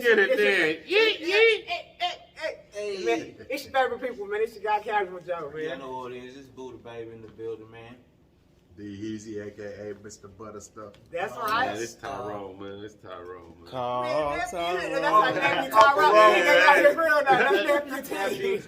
Get it there. Hey. It's your favorite people, man. It's your guy Casual Joe, man. Yeah, I know what it is. It's Buddha Baby in the building, man. D-Easy, a.k.a. Mr. Butterstuff. That's right. Man, it's Tyrone, man. It's Tyrone, man. That's like nephew Tyrone. That's real now. That's nephew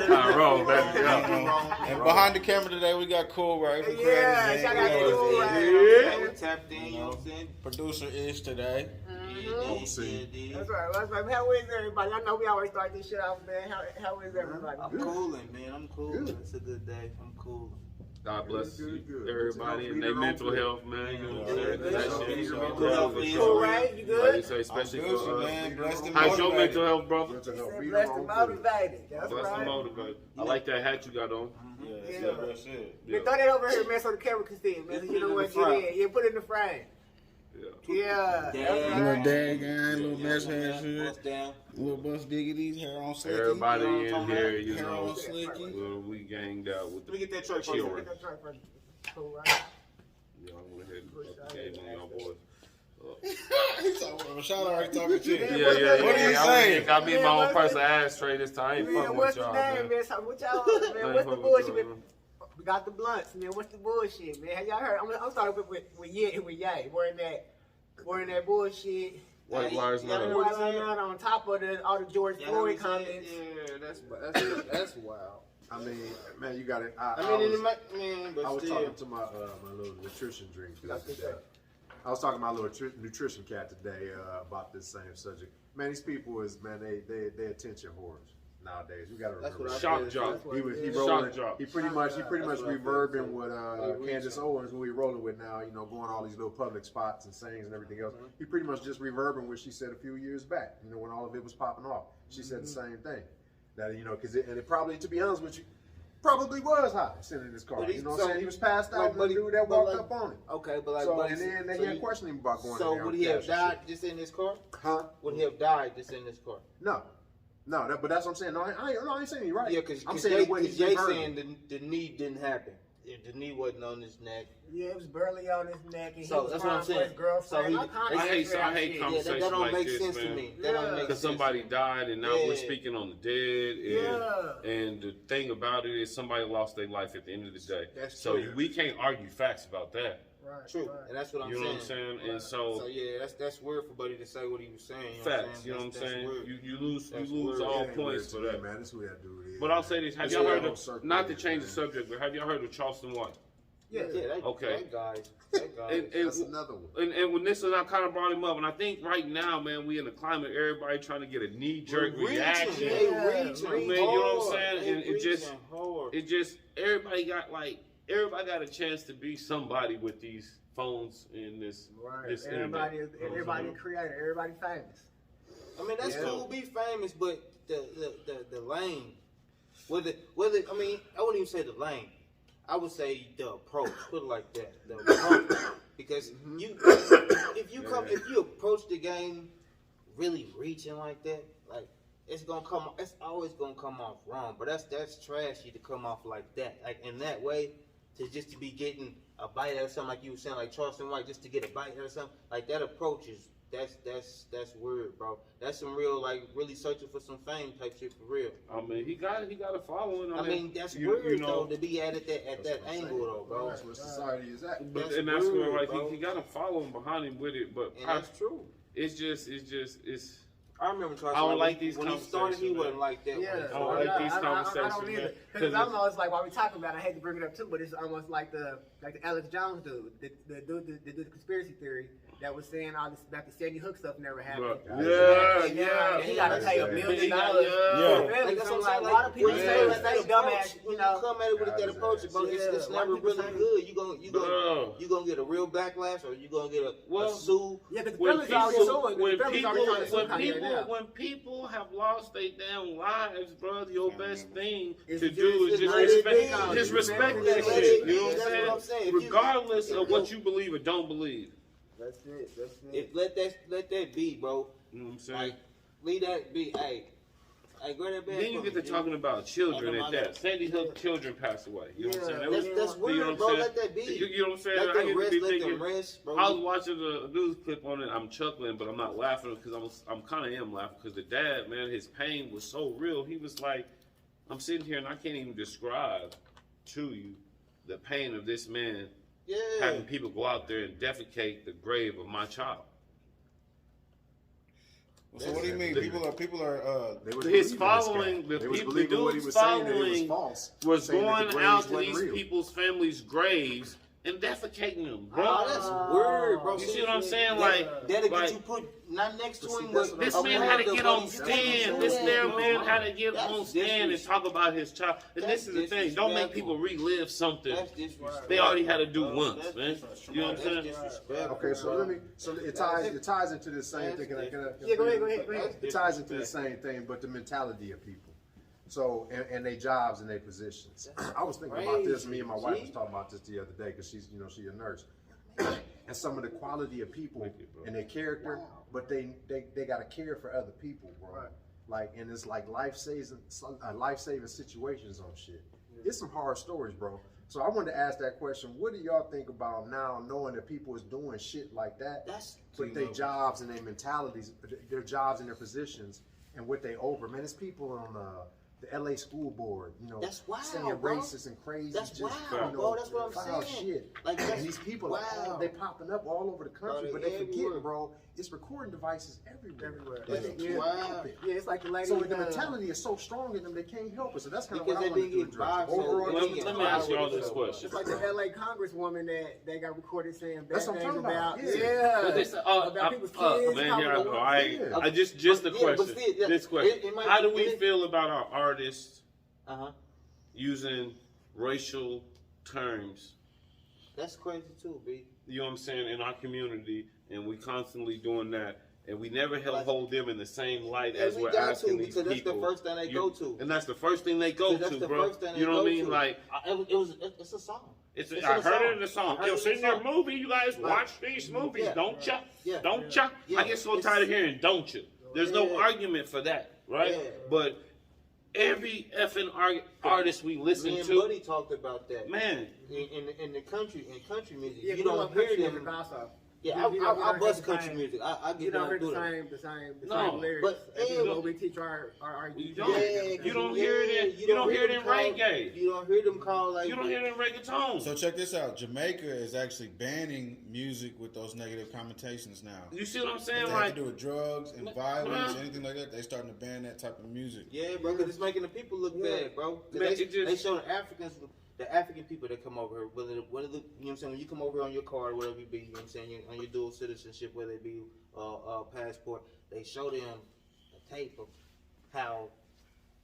Tyrone, baby. And behind the camera today, we got Cool Ray from Yeah, shout out to Cool Ray. Yeah. Tapped in, you know what I'm saying? Producer is today. That's right. That's right. How is everybody? I know we always start this shit off, man. How is everybody? I'm cooling, man. I'm cooling. It's a good day. I'm cooling. God bless Good. everybody and their mental health, man. You know what I'm saying? That shit is Cool, right? You Like you good? say, especially I'm good, for man. Blessed and how's your motivated. mental health, brother? Mental health. Be Blessed your and own motivated. That's Blessed and right. motivated. I like that hat you got on. Yeah, that's Yeah. it. That's it. Yeah. Throw that over here, man, so the camera can see it, man. So you know what you did. Yeah, put it in the frame. Yeah. Yeah. Little dad gang, little mess hand Bust shit, down. little bus diggities, hair on slicky. Everybody You know in what I'm talking here, about? you Hair know, on slicky. well, we ganged out with Let me the get that truck first. children. Cool, right? Yeah, I'm gonna hit the game on y'all boys. He's talking, Rashad already talking shit. Yeah. What are you saying? I beat my own personal ashtray this time. I ain't Man, fucking what's with the y'all, name, man. man? So what y'all, I man? ain't What's the fucking with bullshit? y'all, Man? man. We got the blunts, man. What's the bullshit, man? Have y'all heard? I'm starting with Ye. Wearing that bullshit. White lives Yeah, matter. White Lives Matter on top of all the George Floyd comments. Yeah, that's wild. I mean, man, you got it. But I was still. talking to my little nutrition drink the other day. I was talking to my little nutrition cat today about this same subject. Man, these people they attention whores nowadays. We gotta That's remember. what Shock jock. He Shock rolling. jock. He pretty much That's what I reverbing feel, with Candace Owens, who he rolling with now. You know, going all these little public spots and sayings and everything else. He pretty much just reverbing what she said a few years back. You know, when all of it was popping off, she said the same thing. That it probably, to be honest with you, probably was hot sitting in his car. But You know what I'm saying? He was passed out, but the dude that but walked like- up on him. Okay, but like, So, but and then they had questioning him about going in So there would on he have cash and died just in his car? shit. Huh? Would he have died just in his car? No. But that's what I'm saying. No, I ain't saying you're right. Yeah, because I'm saying what he's Jay reverbing. saying the knee didn't happen. The knee wasn't on his neck. Yeah, it was barely on his neck, and So he was that's what I'm crying for saying. his girlfriend. So All kinds of I hate shit. Yeah, conversations that don't like make this, sense man. to me. That don't Yeah. make Because sense. somebody died and now Yeah. we're speaking on the dead. Yeah. And the thing about it is somebody lost their life at the end of the day. That's so true. we can't argue facts about that. Right, True, right. and that's what I'm You know saying. what I'm saying? And So yeah, that's weird for Buddy to say what he was saying. You know facts, you know what I'm That's saying? weird. You lose That's all weird. It ain't points weird for to me, that. man. That's who that dude is. But I'll say this, have It's y'all a heard little of, circle not to here, change the man. subject, but have y'all heard of Charleston White? Yeah. Okay. That guy. And, That's another one. and when this was, I kind of brought him up, and I think right now, man, we in a climate, everybody trying to get a knee-jerk reaction. They Yeah, reaching man, you know what I'm hard. saying? They And it just- reaching hard. It just, everybody got a chance to be somebody with these phones in this, Right. this Everybody internet. everybody creator, everybody famous. I mean, that's Yeah. cool, be famous, but the lane, whether I mean, I wouldn't even say the lane. I would say the approach. Put it like that. The approach, because if you approach the game really reaching like that, like it's always gonna come off wrong. But that's trashy to come off like that, like in that way, to be getting a bite out of something, like you were saying, like Charleston White, just to get a bite out of something, like that approach is. That's weird, bro. That's some real, like, really searching for some fame type shit for real. I mean, he got a following. I mean, that's weird though to be at that angle though, bro. That's where society is at. But, That's and that's weird, where like bro. he got a following behind him with it. But And that's true. it's I remember Charles. I don't like these when he started. He conversations, wasn't man. like that. Yeah, when he I don't started. like these I conversations, don't either. man. Because 'Cause it's almost like while we talking about it, I hate to bring it up too, but it's almost like the Alex Jones dude, the conspiracy theory that was saying all this about the Sandy Hook stuff never happened. But, yeah. And he got to pay $1 million. Yeah. Like, that's So what I'm like, saying. a lot of people When you say say that that they dumbass, approach, you when know. you come at it with that approach, bro, it's Yeah, never white people really say- good. You gonna get a real backlash, or you gonna get a sue. Yeah, because the When fellas already suing. when The fellas already trying to sue Kanye now. when people have lost their damn lives, bro, your best thing It's to do is just just let it respect, be. just respect Let that it shit. be. You know what That's what I'm I'm saying? saying. If you- Regardless if of you- what you believe or don't believe. That's it. That's it. Let that be, bro. You know what I'm saying? Like, leave that be. Hey, Hey, grab that bag. Then you for get me, to G. talking about children I at got that. Sandy Hook children passed away. You know what I'm saying? That That's, was, that's you weird, know what bro. I'm saying? Let that be. You know what I'm saying? Let I them get to rest. be Let thinking. them rest, bro. I was watching a news clip on it. I'm chuckling, but I'm not laughing because I'm kind of am laughing because the dad, man, his pain was so real. He was like, I'm sitting here and I can't even describe to you the pain of this man Yeah. having people go out there and defecate the grave of my child. So what do you mean? People are. They was His believing this following, guy. the They was people, believing the what he dude's was saying, that it was following false. was saying that the going graves out to wasn't these real. people's families' graves and defecating them, bro. Oh, that's weird, bro. You see what I'm saying? That'll get like you put not next to But see, him. that's But what this I'm man saying. had to the get on police. stand. This damn man had to get That's on stand and talk about his child. And this is the thing: don't make people relive something That's disrespectful. they already had to do once, That's man. disrespectful. You know what I'm That's saying? disrespectful, Okay, so bro. let me. So it ties into the same thing. Can I Yeah, go ahead. It ties into the same thing, but the mentality of people. So and their jobs and their positions. I was thinking about this. Me and my wife was talking about this the other day because she's a nurse. And some of the quality of people and their character, but they got to care for other people, bro. Right. Like, and it's like life-saving situations on shit. It's some hard stories, bro. So I wanted to ask that question. What do y'all think about now, knowing that people is doing shit like that, That's but their jobs and their mentalities, their jobs and their positions, and what they over? Man, it's people on the LA school board, That's wild, saying bro. racist and crazy, That's just, wild, bro. That's what I'm foul saying. shit. Like, and that's these people, wild. they popping up all over the country, Bro, but they they forget, everywhere. bro, it's recording devices everywhere. That's Yeah. wild. Yeah, it's like the lady. So the mentality is so strong in them, they can't help it. So that's kind of what Because I they wanted been to getting address. vibes, so Overall, Let me ask y'all this question. It's like the LA Congresswoman that they got recorded saying bad That's what I'm things talking about. about. Yeah. Yeah. But this, about people's kids. man, here I how go. the- I just the But- yeah, but question. still, yeah, This question: it might how be- do we feel about our artists using racial terms? That's crazy too, B. You know what I'm saying, in our community, and we constantly doing that, and we never hold them in the same light Yeah, as we we're got asking to, these because that's people. the first thing they go to. And that's the first thing they go That's to, the bro. first thing You know what I they mean? go to. Like, It's a song. it's It's I in the heard song. it in the song. I heard Yo, it it's in in the your song. movie. You guys Right. watch these movies, Yeah. don't ya? Yeah. Don't ya? Yeah. I get so It's- tired of hearing "don't you." There's no Yeah. argument for that, right? Yeah. But every effing artist we listen Me and to, Buddy talked about that. man, In the country music, Yeah, you don't hear them. Also. Yeah, You don't I hear bust the country same- music. I You get don't down hear to the it. same No, lyrics. but- As and- what we teach our you youth. don't. You don't hear it in. You don't hear it in reggae. You don't hear them call like. You don't hear it in reggaeton. So check this out. Jamaica is actually banning music with those negative connotations now. You see what I'm If saying? they Like, have to do with drugs and violence, Huh? anything like that, they starting to ban that type of music. Yeah, bro, because it's making the people look bad, bro. 'Cause Man, they, it just- they show the African people that come over here, whether you know what I'm saying, when you come over here on your card, whatever it be, you know what I'm saying, on your dual citizenship, whether it be passport, they show them a tape of how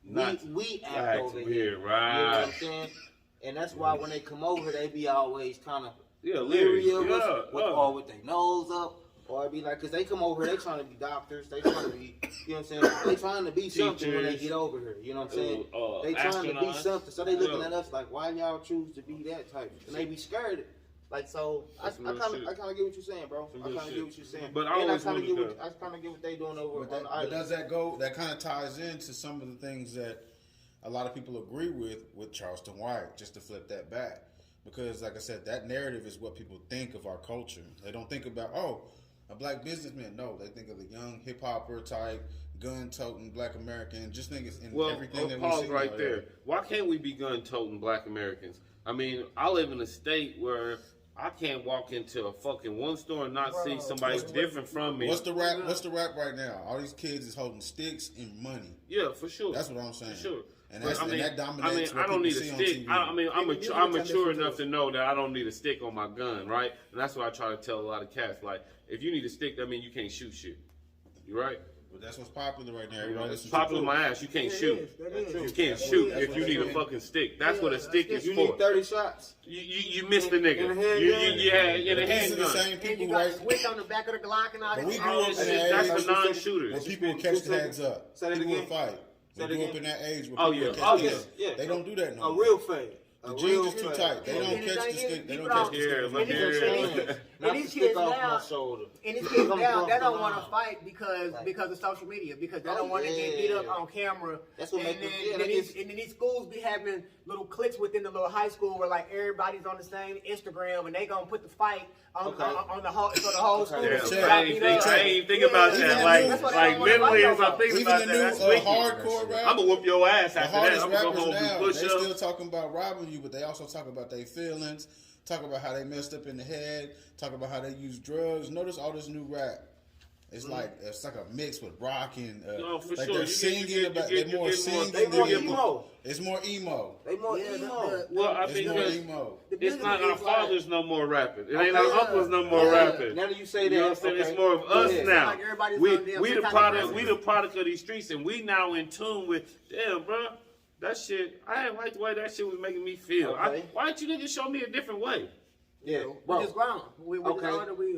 Nuts. we act That's over weird, here. right. You know what I'm saying? And that's why when they come over, they be always kind of yeah, leery lyrics. of us, Yeah, or with their nose up. Or it be like, cause they come over here, they trying to be doctors, they trying to be, you know what I'm saying? They trying to be something when they Teachers. get over here, you know what I'm saying? They trying to be astronauts. something, so they looking Yeah. at us like, why y'all choose to be that type? And they be scared. Like, so I That's real kind shit. of get what you're saying, bro. Some I real kind of shit. get what you're saying. But I and always I kind of wanted get to- what they doing over But, on the but island. does that go? That kind of ties into some of the things that a lot of people agree with Charleston White. Just to flip that back, because like I said, that narrative is what people think of our culture. They don't think about a black businessman. No, they think of the young hip hopper type, gun toting black American. Just think it's in Well, everything that we pause see right out there. Why can't we be gun-toting black Americans? I mean, I live in a state where I can't walk into a fucking one store and not see somebody different from me. What's the rap? What's the rap right now? All these kids is holding sticks and money. Yeah, for sure. That's what I'm saying. For sure. And, But, that's, and that dominates I what don't need people a see stick. on TV. I'm mature enough to know that I don't need a stick on my gun, right? And that's what I try to tell a lot of cats. Like, if you need a stick, that means you can't shoot shit. You right? But that's what's popular right now. You know, Everybody it's listen popular to my ass. You can't That shoot. is, that is. You can't That's shoot what- if you that's need a what- fucking stick. That's what a Yeah, stick that's is You for. need 30 shots. You missed the nigga. In a handgun. Yeah, in a These are the handgun. same And people, you got right? switch on the back of the Glock and all But that. we shit. grew up in That's that age for non-shooters. where people would catch the heads up. Say that People would again. fight. Say We that grew up again. in that age where Oh, people yeah. would Oh, catch yeah. heads. Yeah. They don't do that no A more. real fade. The jeans are too tight. They don't And the catch the thing is, skin. They people don't catch the Here, skin. look And here. it's- Not these to stick kids off now- my shoulder. And these kids Come now, across they the don't want to line. fight because of social media, because they Oh, don't want to get beat up yeah. on camera. That's what and make then, them- yeah, and, then that these, is- and then these schools be having little cliques within the little high school where like everybody's on the same Instagram and they gonna put the fight on, Okay. on the whole, so the whole school. Yeah, is Check. got I ain't beat think, up. I ain't think about Even that. the Like, new- That's what I like don't wanna mentally, fight as I'm over. thinking Even about the that, new that's wicked. hardcore rap. I'm gonna whoop your ass The after that. hardest I'm gonna go rappers home and now, do they push still ups. talking about robbing you, but they also talk about their feelings, talk about how they messed up in the head, talk about how they use drugs. Notice all this new rap. It's like a mix with rock and No, for like sure. they're You singing get- about. you They're get more more- singing. They than more they're- emo. It's more emo. They more Yeah, emo. Well, I It's think more because emo. The it's music not is our like- fathers no more rapping. It ain't Okay, our yeah. uncles no more Yeah. rapping. Now that you say You know what I'm that, saying? okay. It's more of Go us ahead. now. Like everybody's We on them, we they the kinda product aggressive. we the product of these streets, and we now in tune with. Damn, bro, that shit. I didn't like the way that shit was making me feel. Okay. Why don't you niggas show me a different way? Yeah, We bro. just grown. We just Okay. older. We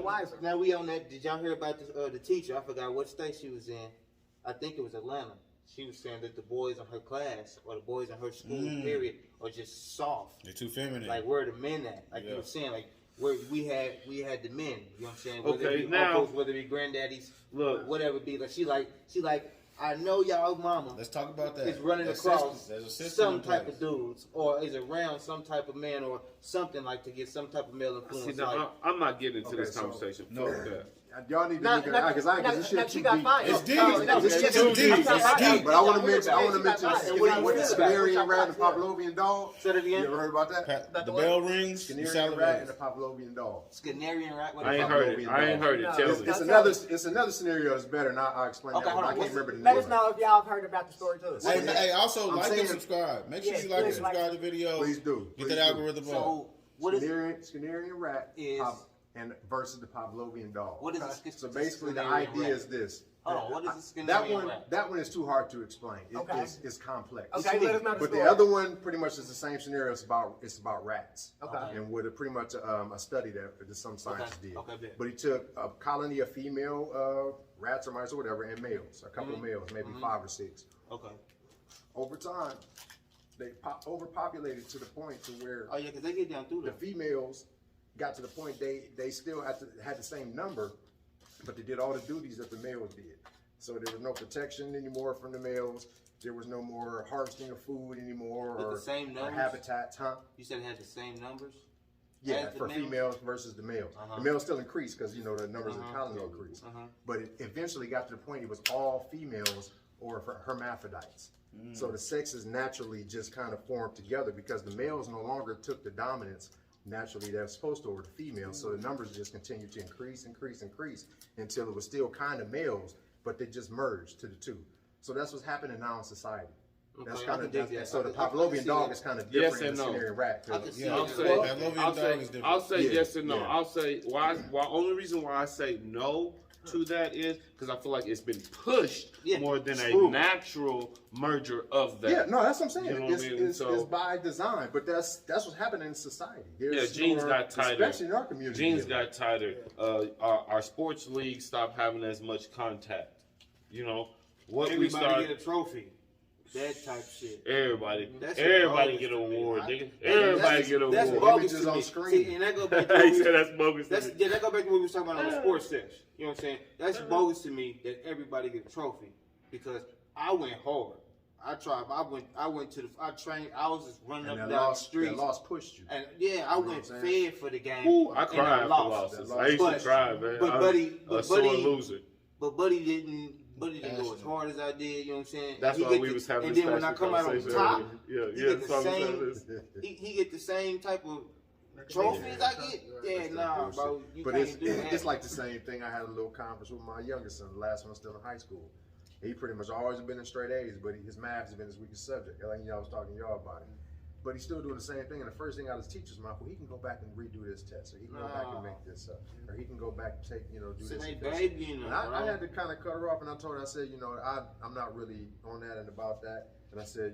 wiser. Now we on that. Did y'all hear about the teacher? I forgot what state she was in. I think it was Atlanta. She was saying that the boys in her class or the boys in her school, period, are just soft. They're too feminine. Like where the men at? Like you Yeah. were saying, like where we had the men. You know what I'm saying? Whether Okay, it be now- uncles, whether it be granddaddies, Look. whatever it be. Like she like. I know y'all mama Let's talk about that. is running There's across systems. There's a system some in type place. of dudes or is around some type of man or something like to get some type of male influence. See, now, like, I'm not getting into Okay, this so- conversation. No. Fuck that. Y'all need to Now, look at it because this shit she too got deep. fired. It's deep. No, no, This she shit got too deep. fired. It's deep. But I want to mention Yeah, she got fired. what What you Scanarian feel Rat and the about it? Pavlovian Dog. Say that again? You ever heard about that? The bell rings. You Scanarian Rat and the salivate. Pavlovian Dog. Scanarian rat. I ain't heard it. I ain't heard it. No, Tell it's me. not- It's another scenario that's better, and I'll explain Okay, that one. hold I on. can't remember the name. Let us of know if y'all have heard about the story too. Hey, also I'm like saying- and subscribe. Make sure Yes, you like and please, like- subscribe to the video. Please do. Get Please that do. algorithm up. So what is Scanarian Rat Is- and versus the Pavlovian Dog. what is Okay. a So basically, the Scanarian idea rat? is this. Hold on, what is a Scanarian That one, rat? that one is too hard to explain. Okay. It's complex. Okay, let us know the But story. the other one pretty much is the same scenario. It's about rats. Okay. And with pretty much a study that some scientists Okay. did. Okay, bet. But he took a colony of female rats or mice or whatever, and males, a couple males, maybe 5 or 6. Okay. Over time, they overpopulated to the point to where Oh yeah, because they get down through the there. females got to the point they still had the same number, but they did all the duties that the males did. So there was no protection anymore from the males. There was no more harvesting of food anymore With the or, same or numbers? habitats, huh? You said it had the same numbers. Yeah, As the for males? females versus the males. Uh-huh. The males still increased because, the numbers of the Uh-huh. colony increased. Uh-huh. But it eventually got to the point it was all females or hermaphrodites. So the sexes naturally just kind of formed together because the males no longer took the dominance naturally they're supposed to over the females. So the numbers just continued to increase until it was still kind of males, but they just merged to the two. So that's what's happening now in society. That's Okay, I kind can of dig that. so the I can Pavlovian see dog that. is kind of Yes different and than no. the Siberian rat. I can see Yeah, that. I'll say Well, Pavlovian I'll dog say, is different. I'll say Yeah, yes and no. yeah. I'll say why only reason why I say no to that is because I feel like it's been pushed Yeah, more than a true. natural merger of that. Yeah, no, that's what I'm saying. You know what I It's, mean? it's, So- it's by design, but that's what's happening in society. There's Yeah, genes more- got tighter. especially in our community. Genes got tighter. Our sports league stopped having as much contact. What we Everybody start. get a trophy. That type shit. Everybody That's everybody bogus get to an me. award, I- nigga. That's- Everybody get an That's award. bogus Images to on me. screen. See, and that go back to He what we- said that's bogus. That's to me. yeah, that go back to what we was talking about on the sports sesh. You know what I'm saying? That's bogus to me that everybody get a trophy because I went hard. I tried. I went to the. I trained. I was just running And up that and down the loss, streets. that loss pushed you. And yeah, I know went what I'm saying? fed for the game. Ooh, I and cried after lost. losses. That I used loss. to cry, man. But I'm Buddy- a but sore Buddy- loser. But Buddy didn't go as hard as I did. You know what I'm saying? That's He why get we the- was having And this then when I passionate come out on conversation top, earlier. he Yeah, get that's the what I'm same. saying. He get the same type of trophies I get. Yeah, nah, bro. You But can't do that. it's like the same thing. I had a little conference with my youngest son, the last one still in high school. He pretty much always been in straight A's, but his math has been his weakest subject. Like I was talking to y'all about it. But he's still doing the same thing. And the first thing out of his teacher's mouth, well, he can go back and redo this test, or he can go back and make this up, or he can go back and take, do So this. they and fix it. babying And them, I bro. had to kind of cut her off, and I told her, I said, I'm not really on that and about that. And I said,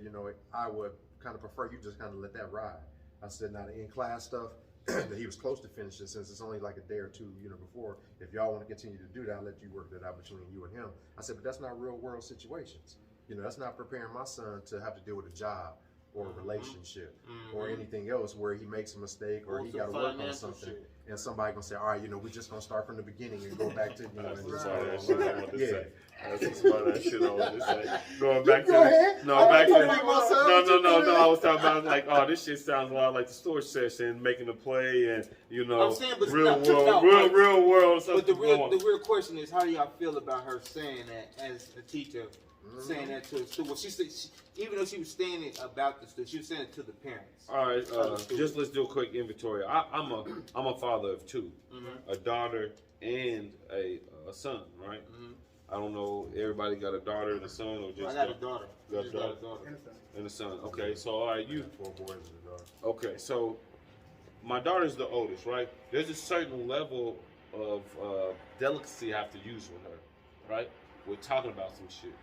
I would kind of prefer you just kind of let that ride. I said, now the in-class stuff, that he was close to finishing since it's only like a day or two, before. If y'all want to continue to do that, I'll let you work that out between you and him. I said, but that's not real world situations. That's not preparing my son to have to deal with a job or a relationship or anything else where he makes a mistake or Or he some got to work on financial something, shit. and somebody gonna say, all right, we just gonna start from the beginning and go back to That's and the just smart go ass on shit I like want to that. say. That's the smart ass shit I want to say. Going back to Go ahead. no, I back don't to wanna make myself- no. I was talking about like, oh, this shit sounds a lot like the storage session, making a play, and I'm saying, but real no, world, but- real world. But the Something going. real question is, how do y'all feel about her saying that as a teacher, saying that to the student? Well, she said, even though she was saying it about the student, she was saying it to the parents. All right, just let's do a quick inventory. I'm a father of two, a daughter and a son, right? I don't know. Everybody got a daughter and a son, or just I got a daughter. You got a Just got daughter? And a son. Okay, so all right, you. 4 boys and a daughter. Okay, so my daughter's the oldest, right? There's a certain level of delicacy I have to use with her, right? We're talking about some shit.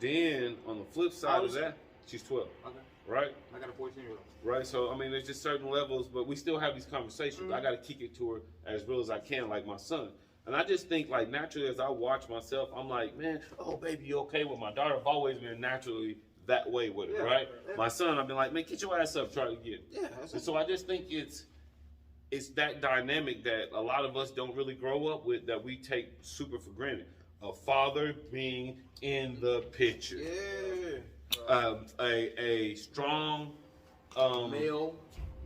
Then on the flip side of that, she's 12, Okay. right? I got a 14-year-old. Right, so I mean, there's just certain levels, but we still have these conversations. I got to kick it to her as real as I can, like my son. And I just think, like, naturally, as I watch myself, I'm like, man, oh, baby, you okay? With my daughter, I've always been naturally that way with it, right? Yeah. My son, I've been like, man, get your ass up, try to get. Yeah, And so I just think it's that dynamic that a lot of us don't really grow up with, that we take super for granted. A father being in the picture, yeah. a strong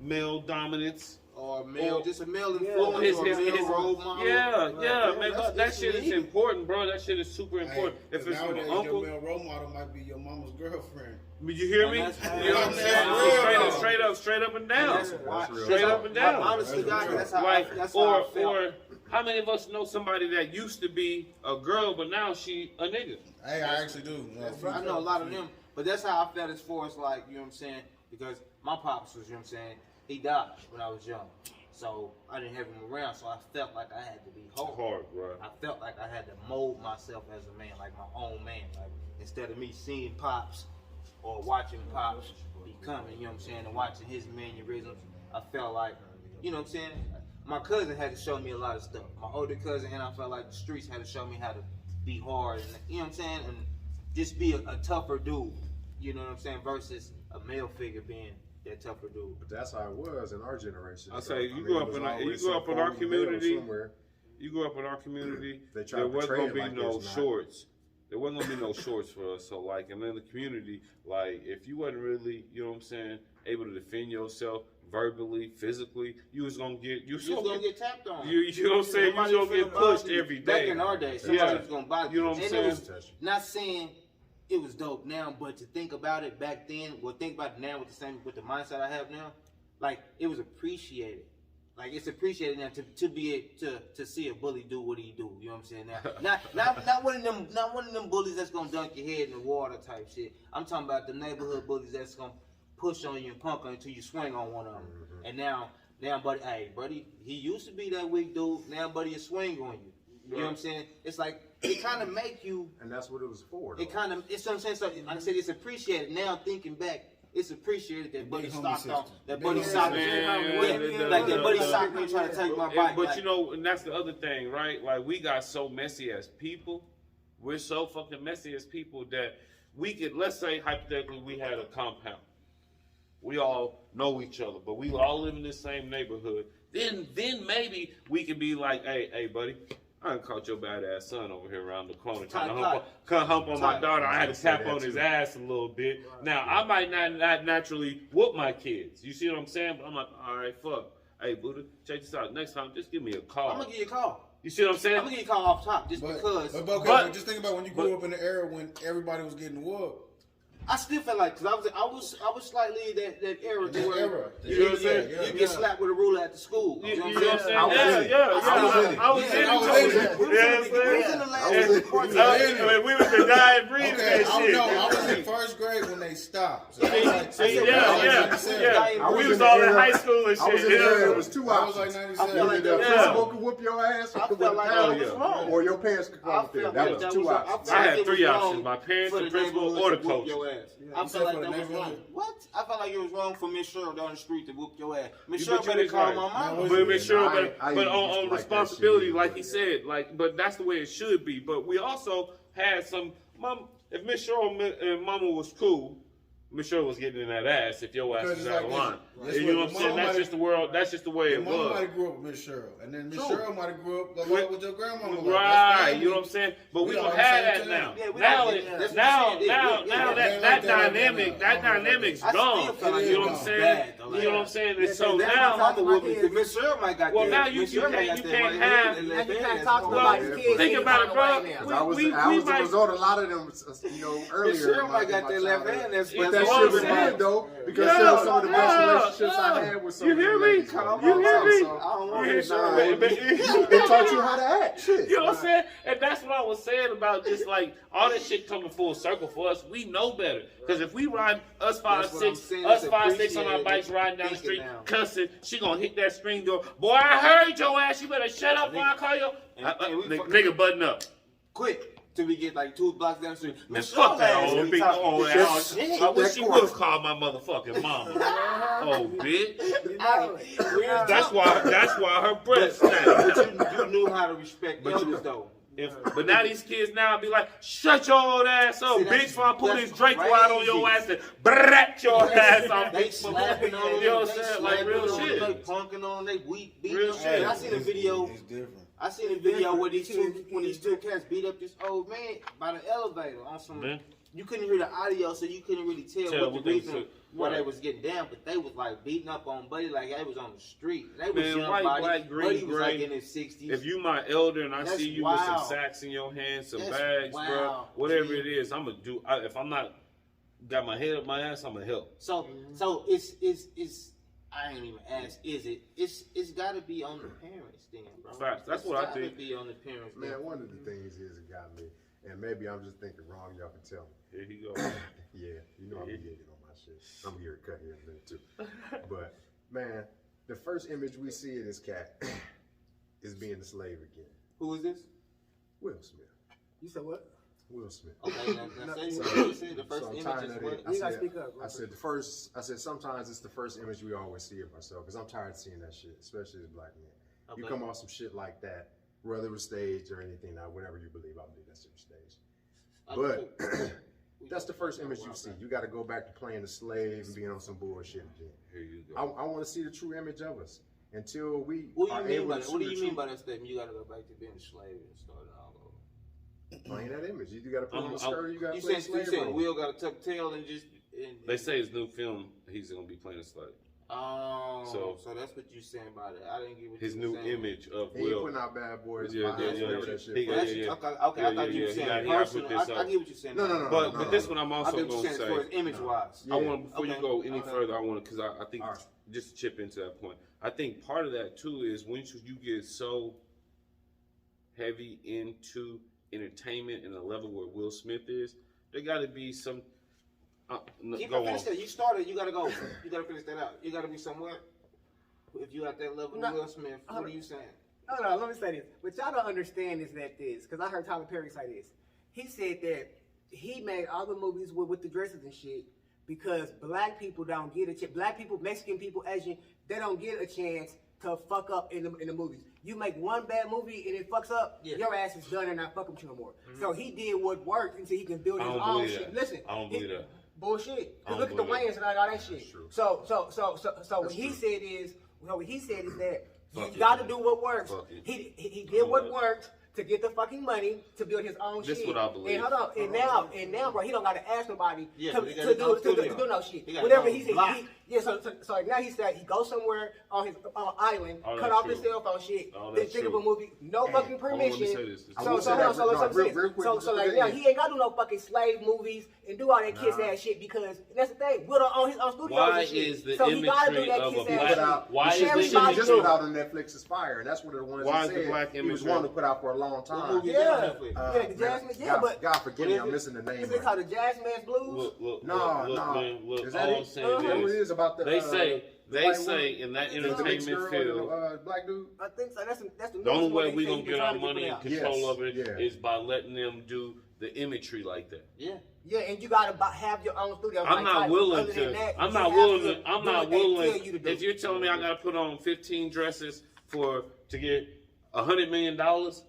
male dominance. Or male, Or- just a male His, influence, or a male role model. yeah, man, that's- that that's shit is needed. important, bro. That shit is super important. Hey, If it's from nowadays, an uncle, your male role model might be your mama's girlfriend. you hear me? You And that's- know what I'm saying? that's real. Straight up and And down. that's why, real. Straight up and down. Honestly, That's God, real. that's how Like, that's how I felt. or how many of us know somebody that used to be a girl, but now she a nigga? Hey, I actually do. I know a lot of them, but that's how I felt as far as like, you know what I'm saying? Because my pops was, you know what I'm saying, he died when I was young. So I didn't have him around, so I felt like I had to be hard. Hard, right? I felt like I had to mold myself as a man, like my own man. Like instead of me seeing Pops or watching Pops becoming, you know what I'm saying, and watching his mannerisms, I felt like, you know what I'm saying? My cousin had to show me a lot of stuff. My older cousin, and I felt like the streets had to show me how to be hard, and you know what I'm saying, and just be a tougher dude. You know what I'm saying? Versus a male figure being that tougher dude. But that's how it was in our generation. I So, say, you mean, grew it up was in our- you always grew some up in our form of male community. somewhere. You grew up in our community. They try There to wasn't portray gonna it be like no it's not. shorts. There wasn't gonna be no shorts for us. So like, and in the community, like, if you wasn't really, you know what I'm saying, able to defend yourself verbally, physically, you was gonna get, You was gonna get tapped on. you know what I'm saying, you Somebody was gonna was get gonna pushed bother you. every Back day. in our day, somebody Yeah. was gonna bother You know what I'm and saying? it was not saying it was dope now, but to think about it back then, well, think about it now with the mindset I have now, like it was appreciated. Like it's appreciated now to be to see a bully do what he do. You know what I'm saying? Now, not one of them bullies that's gonna dunk your head in the water type shit. I'm talking about the neighborhood bullies that's gonna push on you and punk on you until you swing on one of them. And now, buddy, hey, buddy, he used to be that weak dude. Now, buddy, is swing on you. You know what I'm saying? It's like it kind of make you. And that's what it was for. though. It's what I'm saying. So, like I said, it's appreciated. Now thinking back, it's appreciated that buddy Big homie stopped system. on. That Big buddy homie stopped system. like that buddy stopped me trying to take my bike. But like, you know, and that's the other thing, right? Like, we got so messy as people. We're so fucking messy as people that we could, let's say hypothetically, we had a compound. We all know each other, but we all live in the same neighborhood. Then maybe we could be like, hey, buddy, I done caught your badass son over here around the corner trying to hump on my daughter. I had to tap on his ass a little bit. Now, I might not naturally whoop my kids. You see what I'm saying? But I'm like, all right, fuck. Hey, Buddha, check this out. Next time, just give me a call. I'm gonna give you a call. You see what I'm I'm saying? gonna give you a call off top just because. But just think about when you grew up in the era when everybody was getting whooped. I still felt like, cause I was slightly that era to That where era. you, You know what I'm saying? you get slapped with a ruler at the school. You know what what I'm saying? I was in it. I was in it. I was in it. We was in the I last was in- part. I mean, we was the dying breed Okay, that shit. I was in first grade when they stopped. So I was like, See, I yeah. I was We in was the all in era- high school and shit. I was in the era. It was two I was like options. 97. feel like Either the that- principal could whoop your ass I with felt a like paddle, that was wrong. or your parents could come I up there. felt That like was that two was- options. I had it was three wrong options, my parents, for the principal, neighborhood or the to whoop coach. your ass. I you felt said like for that the was wrong. neighborhood? What? I felt like it was wrong for Miss Cheryl down the street to whoop your ass. Miss But Cheryl you better was call right. my mama. No, But make sure, I but used to on like that responsibility, shit. like he said, but that's the way it should be. But we also had some, mom. If Miss Cheryl and Mama was cool, Miss Cheryl was getting in that ass if your ass Because was it's out of like line. this. And you know what I'm Your saying? mom That's might- just the world. That's just the way Your it mom might was. have grew up with Miss Cheryl, and then Miss True. Cheryl might have grew up along with your grandmama. Like, Right, that's family. you know what I'm saying? But we We don't all have the that same now. time. Yeah, we Now, don't- it- that's what now, I'm saying. now, Yeah, now yeah, that yeah. dynamic, that I don't know. dynamic's I gone. still feel like You know what I'm it's saying? bad, though, You know what I'm saying? And Yeah, so that's now, my I'm with it. Miss Cheryl might got Well, that. now you- Miss you Cheryl can't- got you that can't right have- hand and Now left you hand, can't that's talk cool. about Yeah, these but- kids. Think any about it, kind of bro. way now. Cause I was, we I was might- a result of a lot of them, you know, earlier. Miss Cheryl in might got my that left childhood. hand. That's But That's that what shit I'm was saying. good though, because Yeah, there were some of the best yeah, relationships I yeah. had with some You of the hear me? ladies. Come You on, hear me? I don't want You this. hear Nah, me? It taught you how to act. Shit. You know what I'm saying? And that's what I was saying about just like all that shit coming full circle for us. We know better. Because if we ride us five, That's what I'm six, saying. us It's 5, 6 on our appreciated. bikes riding down the Thinking street, now. cussing, she gonna hit that screen door. Boy, I heard your ass. You better shut up before I call you. And we fuck- Nigga, button up. Quick till we get like 2 blocks down the street. Man, fuck that old big old ass. Shit. I wish she would have called my motherfucking mama. Oh, bitch. That's why her breath stank. You knew how to respect elders though. But now these kids now be like, shut your old ass up, See, bitch, that's- before I pull this that's Draco out on your ass and brat your ass off. They slapping on them. You know what I'm they saying? Like slapping real on them, shit. They punking on them. They beating Real the shit. shit. I seen a video. It's different. I seen a video where these two cats beat up this old man by the elevator on some. Man. You couldn't hear the audio, so you couldn't really tell what the they reason was- why right. they was getting down. But they was like beating up on Buddy like they was on the street. They was Man, young white, body. black, green, Buddy was like gray. in his 60s. If you my elder and I That's see you with some wild. sacks in your hand, some That's bags, bro, wild. whatever it is, I'm gonna do. If I'm not got my head up my ass, I'm gonna help. So it's I ain't even ask. Is it? It's got to be on the parents then, bro. Facts. That's It's what I gotta think. be on the parents. Man, then. one of the things is it got me, and maybe I'm just thinking wrong. Y'all can tell me. Here he go. Yeah, you know I'm gigging on my shit. I'm gonna get a cut here in a minute too. But man, the first image we see of this cat is being a slave again. Who is this? Will Smith. You said what? Will Smith. Okay, now say So- what you said. The first so I'm image tired is of what? it. You gotta speak up, bro. I said the first. I said sometimes it's the first image we always see of ourselves because I'm tired of seeing that shit, especially as black men. You Okay. come off some shit like that, whether it was staged or anything. Now, whatever you believe, I believe that's staged. But that's the first image you see. You got to go back to playing the slave and being on some bullshit again. Here you I go. want to see the true image of us until we What do are you mean able by to that? see What do the you true- mean by that statement? You got to go back to being a slave and start it all over. playing that image? You got to put on the skirt. You got to You play said slave role. Will got to tuck tail and just. They say his new film, he's gonna be playing a slave. Oh, So- so that's what you saying about it. I didn't get what His you new were saying. image of He ain't Will. putting out Bad Boys. Yeah, Vibes, yeah, yeah, whatever yeah. that shit He was. got- That's- yeah. Okay, Yeah, I thought yeah, you were yeah. He saying got- he got to personal. put this I up. get what you're saying. No, now. no, no. But this one I'm I also get what gonna you're saying as far as say. image wise. Yeah. I want before you Okay. go any Okay. further, I want to because I think All right. just to chip into that point. I think part of that too is once you get so heavy into entertainment and the level where Will Smith is, there got to be some. Keep Go on on. finish that. You started. You gotta go. You gotta finish that out. You gotta be somewhere. If you at that level, No. Will Smith, what are you saying? No, let me say this. What y'all don't understand is that this, because I heard Tyler Perry say this. He said that he made all the movies with the dresses and shit because black people don't get a chance. Black people, Mexican people, Asian, they don't get a chance to fuck up in the movies. You make one bad movie and it fucks up, Yeah. your ass is done and not fucking with you no more. So he did what worked until he can build I his don't own believe shit. that. Listen, I don't believe that. Bullshit. I Cause don't look at the believe Wayans and all that shit. true. So what he said is, what he said is that Fuck you it, got to man. do what works. Fuck it. He did what worked to get the fucking money to build his own This shit. what I believe. And hold on, and now, bro, he don't got to ask nobody Yeah, to, but he got to his do own to studio. do no shit. He got Whatever his he own said, block. so now he said he goes somewhere on his island, All cut that's off true. his cell phone shit, All then that's think of true. a movie, no fucking Hold on, let me permission. say this. I So will say that real quick, so like now he ain't got to do no fucking slave movies and do all that kiss Nah. ass shit because that's the thing. Will don't own his own studios Why and shit. is the so he gotta do imagery that of kiss a ass black- shit. Put out, Why the is shit the that he Everybody just do. put out on Netflix is fire, and that's one of the ones Why he is the said black he was image wanting to put out for a long time. movie? Yeah, Netflix. yeah, the Jasmine, yeah, God, but God forgive me, What is I'm it? missing the name. is it called the Jazz Man's Blues? Look, No, look, no. man, look, Is that all it? I'm saying Whatever it is, is about the they the say white woman, in that the mixed entertainment girl, field, the black dude. I think so. That's the the only newest way one we they gonna say get he our been trying to money put and out. control Yes, of it yeah. is by letting them do the imagery like that. Yeah. Yeah, and you gotta have your own studio. I'm not willing to. I'm not willing. If you're telling me I gotta put on 15 dresses to get $100 million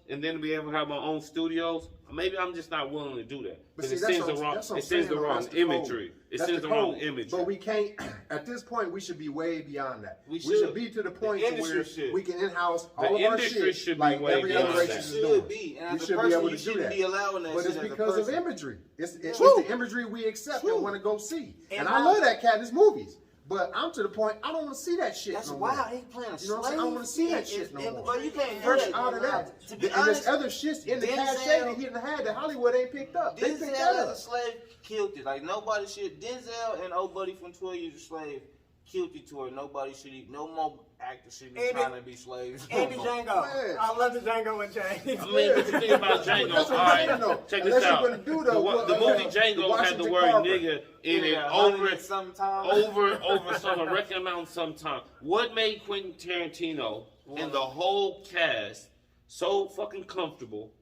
and then be able to have my own studios, maybe I'm just not willing to do that But because see, it that's sends what the I'm- wrong. that's what I'm It sends the saying, though. wrong That's the code. imagery. It That's sends the the wrong code. imagery. But we can't. At this point, we should be way beyond that. We should should. be to the The point to industry where should. we can in-house The all of our industry shit should be like way every other beyond race that. is Should doing. be, and We as a should be person, able you to do shouldn't that. be allowing that But shit it's as a because of person. imagery. It's True. the imagery we accept True. and want to go see. And And my- I love that cat in his movies. But I'm to the point, I don't want to see that shit That's no wild. more. He playing a You know what I'm saying? I don't want to see that shit no more. But you can't do Fresh that. out of that. To be And honest, there's other shit in the Denzel- cachet that he done had that Hollywood ain't picked up. They Denzel picked that as a up. slave killed it. Like nobody should. Denzel and old buddy from 12 Years a Slave killed it to her. Nobody should. No more actors should be Andy- trying to be slaves. Andy no more. Django. Man. I love the Django and James. I mean, but the thing about Django, That's all what I'm saying, though. right, check Unless this you're out. gonna do the- The movie the Django had the Washington word Carver. nigga in it Yeah, over 100 sometime. over some a record amount sometime. What made Quentin Tarantino and the whole cast so fucking comfortable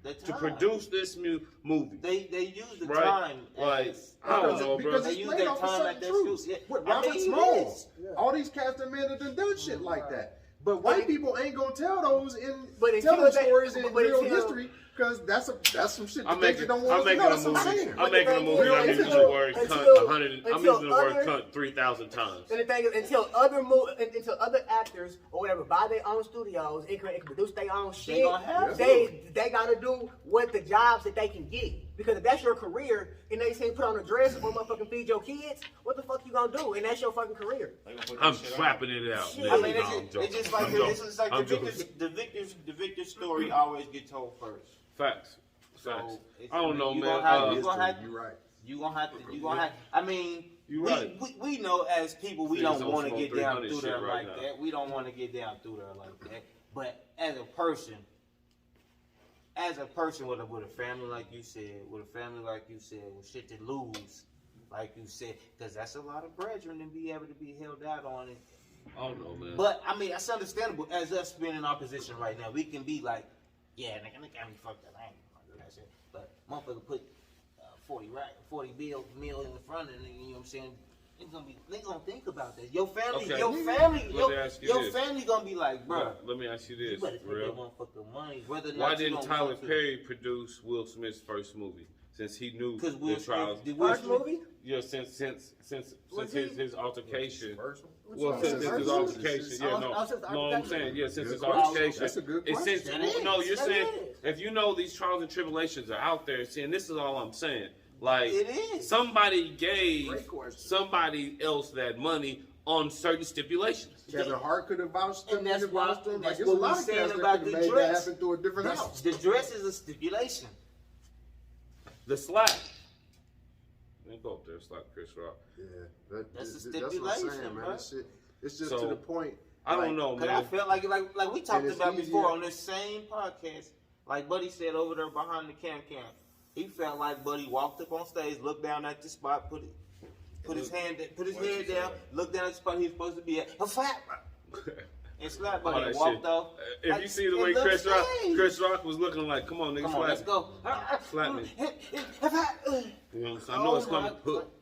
The to time. produce this movie? They use the Right. time. Like, as- I don't know, bro. Because They it's use played their off of time certain at that truths. school. Yeah. With I Robert mean, it Smalls. is. All these cast and men that done shit like that. But white people ain't gonna tell those in But until tell them they- stories in but real until- history because that's some shit that I'm they making, don't want I'm us to making know. a That's what I'm movie. saying. I'm making a But the movie. thing I'm is, using the word cunt until- 100. I'm until using the word other- cunt 3,000 times. And the thing is, until other actors or whatever buy their own studios and can produce their own shit, gonna have to. they gotta do what the jobs that they can get. Because if that's your career and they say put on a dress or motherfucking feed your kids, what the fuck you gonna do? And that's your fucking career. I'm slapping it out. Shit. Man. I mean, No, I'm it's joking. just like I'm the, joking. it's just like I'm the joking. victor's story always get told first. Facts. So Facts. it's- I don't know, you man. gonna have- Uh, you gonna have- You're right. You gonna have. I mean, You we, right. we know as people we Niggas don't on want to smoke get down 300 through shit there right like now. that. We don't want to get down through there like that. But as a person with a family like you said, with shit to lose, like you said, because that's a lot of brethren to be able to be held out on it. I don't know, man. But I mean, that's understandable. As us being in our position right now, we can be like, yeah, nigga got me fucked up. I ain't fucked that shit. But motherfucker put 40 mil in the front of it, you know what I'm saying? They gonna think about that. Your family, Okay. your family, Let me ask you your this. family gonna be like, bro, Let me ask you you this, better take that real. motherfucking money. Whether or Why not you didn't don't Tyler want to. Perry produce Will Smith's first movie? Since he knew Because the Will trials. Smith, did Will First Smith, movie? Yeah, since Was his altercation. First one? Well, since his First altercation, one? yeah, no, Oh, since the no, I'm altercation. saying, yeah, since Good his question. altercation, That's a good it's question. since, That is. no, you're That saying is. if you know these trials and tribulations are out there, see, and this is all I'm saying, like It is. somebody gave Great question. somebody else that money on certain stipulations. Kevin Hart could have vouched And him. that's He why- vouched him. Like, that's there's a what lot we of saying cats that about could the have made that dress. happen through a different house. the dress is a stipulation. The slap. Then go up there, slap Chris Rock. Yeah, That's a that's what I'm stipulation, saying, man. bro. That shit, it's just So, to the point. I like, don't know, Cause I man. felt like we talked it's about before easier. on this same podcast. Like Buddy said over there behind the cam, he felt like Buddy walked up on stage, looked down at the spot, put his head down, looked down at the spot he was supposed to be at, a slap, and slapped All Buddy that and walked shit. off. If Like, you see the it way looks Chris nice. Rock was looking like, come on, nigga, Come slap on, let's me. go. Slap me. You You know what I'm saying? I know Oh it's coming, my but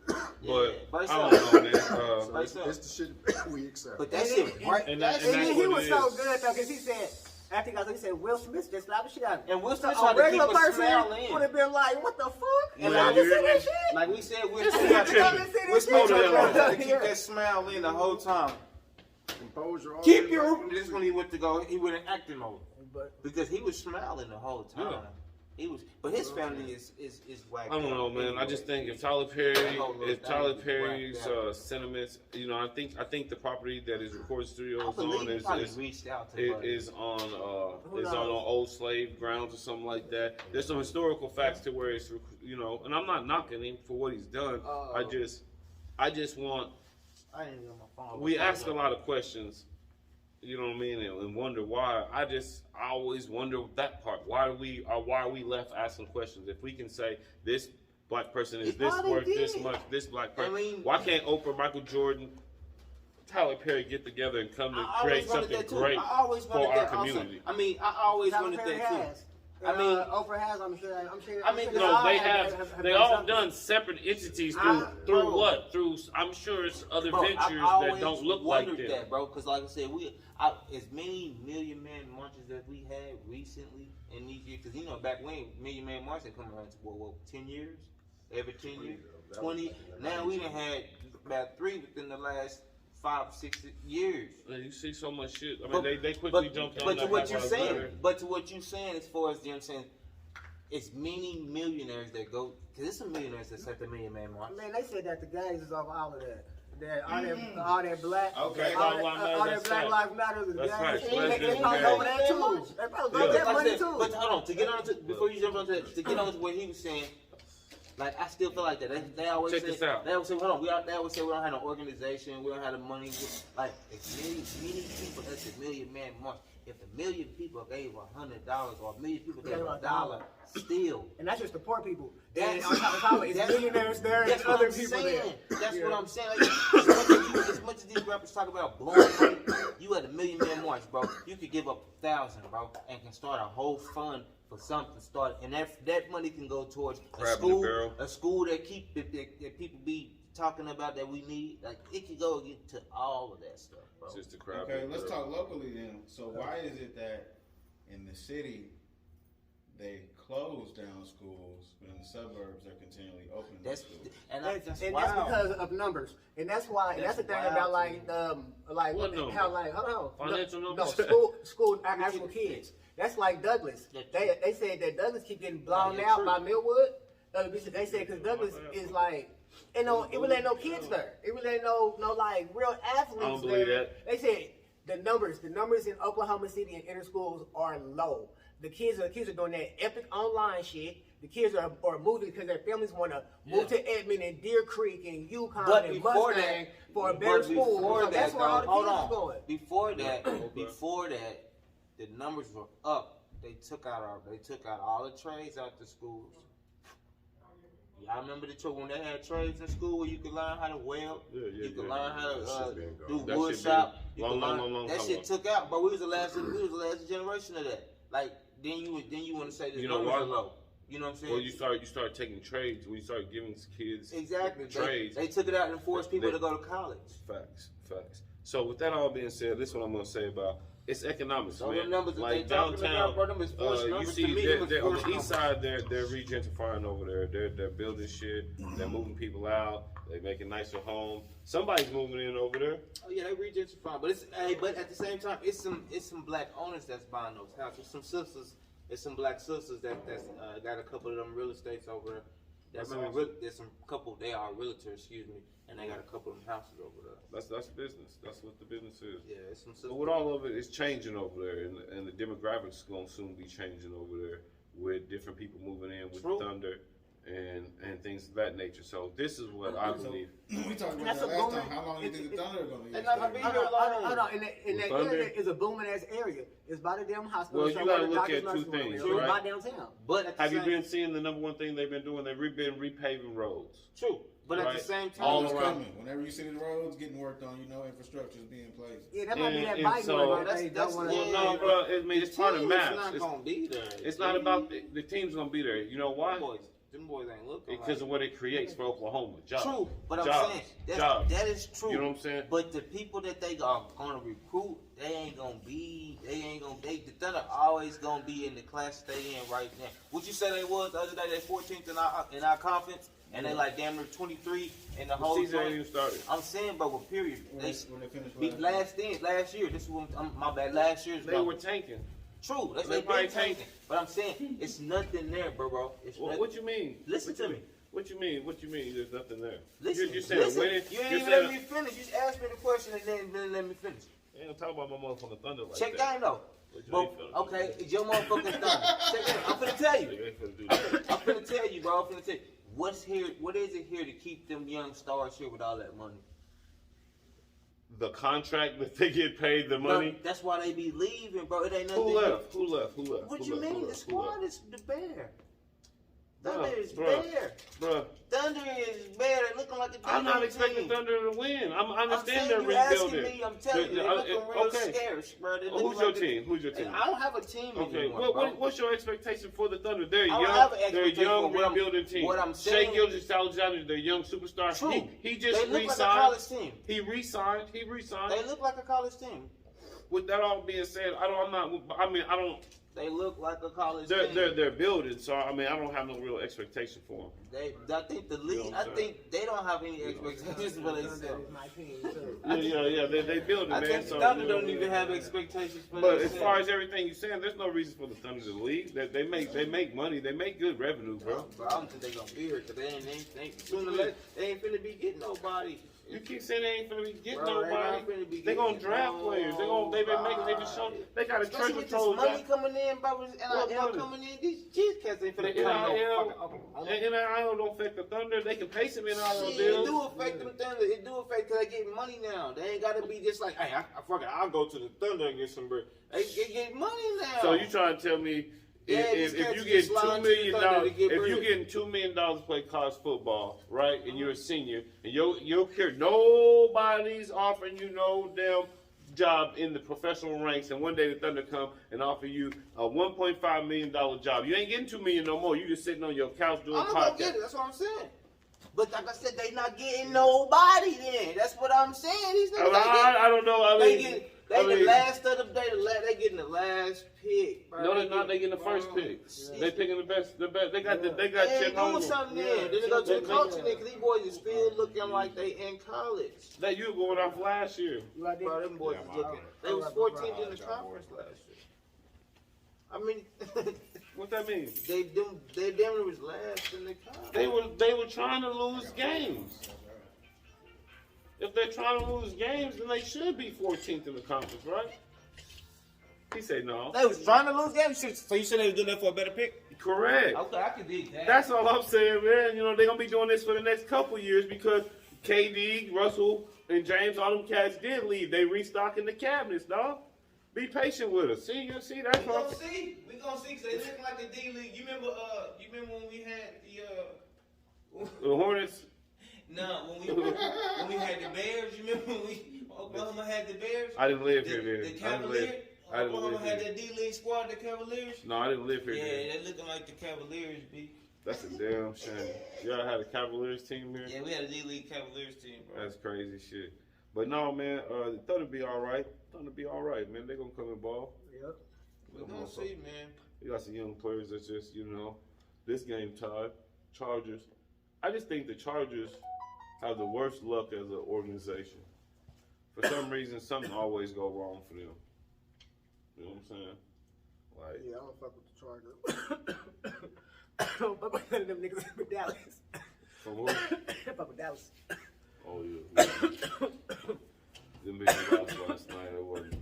Yeah, I but don't know, man. So it's Myself. the shit we accept. But that And shit, it- right? and that that- shit- And that's then he what was it so is. good though, because he said, after he said Will Smith just slapped the shit out of him. And Will Smith So tried a to keep regular a smile person in. would have been like, what the fuck? And And I like, just said that shit. Like we said, we're Just still tripping. we're still Hold trying on. to keep that smile in the whole time. Composure. all Keep the way your. back. This when he went to go. He went in acting mode But because he was smiling the whole time. Yeah. He was, but his family is whacked. I don't know, out man. I anyway. just think if Tyler Perry, whole little if Tyler thing is Perry's whacked out. sentiments, you know, I think the property that his recording studio I is believe on he probably is reached out to Buddy. is on Who is on knows? old slave grounds or something like that. There's some historical facts to where it's, you know, and I'm not knocking him for what he's done. I just want. I didn't get on my phone. We ask a lot of questions, you know what I mean, and wonder why. I always wonder that part. Why are we left asking questions? If we can say this black person is He this probably worth this did. much, this black person, I mean- why can't Oprah, Michael Jordan, Tyler Perry get together and come to I create always wanted something that too. great I always wanted for our that also. community? I mean, I always Tyler wanted Perry that too. has. I mean, Oprah has. I'm sure. I mean, No, they have. They all something. done separate entities Bro. through what? Through I'm sure it's other bro, ventures I that always don't look like wondered that. bro. Because like I said, as many Million Man marches that we had recently in these years. Because back when Million Man March had come around to what 10 years? Every 10 years, 20. Now we done had about 3 within the last 5, 6 years. Man, you see so much shit. I mean, But- they quickly jumped on But that. to what you're Black Lives saying, Matter. but to what you're saying, as far as you know what I'm saying, it's many millionaires that go. Because it's some millionaires that set the Million Man March. Man, they said that the gays is off all of that. That all that black, Okay. all Black that, Lives all Matter, that Black that's Lives Matter is That's gays. facts. They Lesbians, probably gays. over that too. They probably go Yeah. that Like I money said, too. but hold on, to get on to before you jump on to get on to what he was saying, like I still feel like that. They always Check say, this out. They always say, hold on, they always say we don't have no organization, we don't have the money. Like if many people at the Million Man March, if a million people gave $100 or a million people gave $1, still. And that's just the poor people. That's- And on top of it, it's that's- millionaires there and That's what other I'm people saying. there. That's Yeah. what I'm saying. Like, as much as these rappers talk about blowing money, you at a Million Man March, bro. You could give up 1,000, bro, and can start a whole fund for something. And that money can go towards Grabbing the girl. a school that people be talking about that we need. Like it could go to all of that stuff, bro. Just the crowd. Okay, let's talk locally then. So why is it that in the city they close down schools, but in the suburbs they're continually opening That's schools? and That's, that's and wild. that's because of numbers, and that's why. And that's the That's thing about wild like What number? how like hold on, Financial no, numbers? no school actual kids. That's like Douglas. They said that Douglas keep getting blown Yeah, out true. by Millwood. They said because Douglas is like. It really ain't no kids there. It really ain't no like real athletes I don't believe there. that. They said the numbers in Oklahoma City and inner schools are low. The kids are doing that epic online shit. The kids are moving because their families want to move to Edmond and Deer Creek and Yukon But and before Mustang that, for a better but school. before So that's that, where all though, the hold kids on. are going. Before that, the numbers were up. They took out all the trades out the schools. Y'all remember the trade when they had trades in school where you could learn how to weld, you could learn how to do That wood shit shop. been You could long learn. That time shit ago. took out, but we was the last generation of that. Like then you want to say the You know numbers why? are low. You know what I'm saying? Well, you start taking trades when you start giving kids Exactly. trades. They took it out and forced people They- to go to college. Facts. So with that all being said, this is what I'm gonna say about it's economics, So man. them numbers that Like they talking downtown, about, bro, them is forced you numbers. see, To me, them is they're on forced the east numbers. side, they're regentrifying over there. They're building shit. They're moving people out. They're making nicer homes. Somebody's moving in over there. Oh yeah, they regentrifying, but at the same time, it's some black owners that's buying those houses. Some sisters, it's some black sisters that's got a couple of them real estates over there. That's There's some couple. They are realtors, excuse me, and they got a couple of them houses over there. That's business. That's what the business is. Yeah, it's some sisters. But with all of it, it's changing over there, and the demographics gonna soon be changing over there with different people moving in with True. Thunder and things of that nature. So this is what I believe. We talked about That's that a last booming- time. How long do you think the Thunder are going to They're not gonna be stay? here long. Hold on. In that Thunder? area is a booming ass area. It's by the damn hospital. Well, you somewhere gotta the look doctor's at two nursing home things, is. It's right? by downtown. But at the Have you same, been seeing the number one thing they've been doing? They've been repaving roads. true? But at Right. the same time, All All around. coming. Whenever you see the roads getting worked on, you know infrastructure is being placed. Yeah, that might be that And bike so- one. That's- They that's- don't want to. yeah. No, bro. I mean, it's part of team's maps. not It's, gonna be there. it's not about the team's gonna be there. You know why? Them boys ain't looking Because of what it creates for Oklahoma. Jobs. True, but I'm Jobs. saying Jobs. that is true. You know what I'm saying? But the people that they are gonna recruit, the Thunder always gonna be in the class they in right now. Would you say they was the other day? They 14th in our conference, and they like damn near 23 in the The whole. season ain't joint. even started. I'm saying, but with period, When they they finished beat last year. This is what my bad. Last year's They number. were tanking. True. That's They they probably been tanking. tanking. But I'm saying it's nothing there, bro. It's Well, nothing. what you mean? Listen What to you me. mean? What you mean? What you mean? There's nothing there. Listen, You're saying listen. winning. You ain't you're even saying, let me finish. You just asked me the question and then let me finish. You ain't talk about my motherfucking Thunder like Check that. game though. But you But, ain't finna do okay, that. it's your motherfucking thing. Check it. I'm finna tell you. You ain't finna do that. I'm finna tell you, bro. I'm finna tell you. What's here? What is it here to keep them young stars here with all that money? The contract that they get paid, the money. Bro, that's why they be leaving, bro. It ain't nothing. Who left? Who left? Who left? What Who you left? Who mean? The left? Who left? squad is the bear. Thunder is bruh, bare. bruh. Thunder is bare. They're looking like a I'm not D-League expecting team. Thunder to win. I I'm understand saying they're you asking rebuilding. me. I'm telling you, they're looking real scarce, bro. They Who's look your like team? Who's your team? I don't have a team Okay, anymore, bro. what's your expectation for the Thunder? They're I don't young. have an They're a expectation young for what I'm- rebuilding team. what I'm Shea saying- Gilgeous-Alexander, their young superstar. True. He just They look like a re-signed. college team. He re-signed. He re-signed. They look like a college team. With that all being said, I don't. They look like a college They're team. they're building, so I don't have no real expectation for them. I think the league. You know what I I'm think they don't have any expectations for Thunder themselves. is my team too. Yeah. They building, I man. think So, Thunder you know, don't even have expectations for But themselves. as far as everything you're saying, there's no reason for the Thunder to leave. They make money. They make good revenue, bro. Bro, I don't think they gonna be here because they ain't sooner or later they ain't finna be getting nobody. You keep saying they ain't finna be getting Bro, they not nobody. finna be They gonna getting draft players. They've been making. They've been showing. They got a Especially treasure with this trove. money coming in, bro, with What NIL money? coming in, these cheese cats ain't The finna come NIL, no fucking. and NIL don't affect the Thunder. They can pay some NIL Shit, it deals. do affect them Thunder. It do affect because they get money now. They ain't gotta be just like, hey, I'll go to the Thunder and get some bread. They get money now. So you trying to tell me Yeah, if these cats you just get slide $2 to the million Thunder to get if you bread. getting $2 million to play college football, right, and you're a senior, and your career, nobody's offering you no damn job in the professional ranks, and one day the Thunder come and offer you a $1.5 million job. You ain't getting $2 million no more. You just sitting on your couch doing I'm gonna podcasts. get it. That's what I'm saying. But like I said, they not getting nobody. Then that's what I'm saying. These niggas, I don't know. they the last of the day. They getting the last pick. Bro. No, they're not. They getting the first pick. They picking the best. The best. They got Chet They ain't doing Holmgren. something then. Then they go to the coaching because these boys is still looking like they in college. That you were going off last year. You like Bro, that? them boys is looking. They was 14th in the conference last year. I mean, What that mean? they damn near was last in the conference. They were trying to lose games. If they're trying to lose games, then they should be 14th in the conference, right? He said no. They was trying to lose games. So you said they was doing that for a better pick? Correct. Okay, I can dig that. That's all I'm saying, man. You know, they're going to be doing this for the next couple years because KD, Russell, and James, all them cats did leave. They restocking the cabinets, dog. Be patient with us. See, that's We what I'm gonna see. We gonna see. Cause they look like the D League. You remember when we had the The Hornets. no, when we had the Bears. You remember when Oklahoma had the Bears? I didn't live here The then. Cavaliers. I didn't Oklahoma live had here. the D League squad, the Cavaliers. No, I didn't live here Yeah, then. they looking like the Cavaliers, B. That's a damn shame. Y'all had a Cavaliers team here? Yeah, we had a D League Cavaliers team, bro. That's crazy shit. But no, man, the Thunder be all right. Thunder be all right, man. They gonna come and ball. Yep. We gonna see, man. You got some young players that just, this game tied. Chargers. I just think the Chargers have the worst luck as an organization. For some reason, something always go wrong for them. You know what I'm saying? Like, Yeah, I don't fuck with the Chargers. I don't fuck with none of them niggas in Dallas. from who? I fuck with Dallas. Oh, yeah. Them bitches lost last night. It wasn't.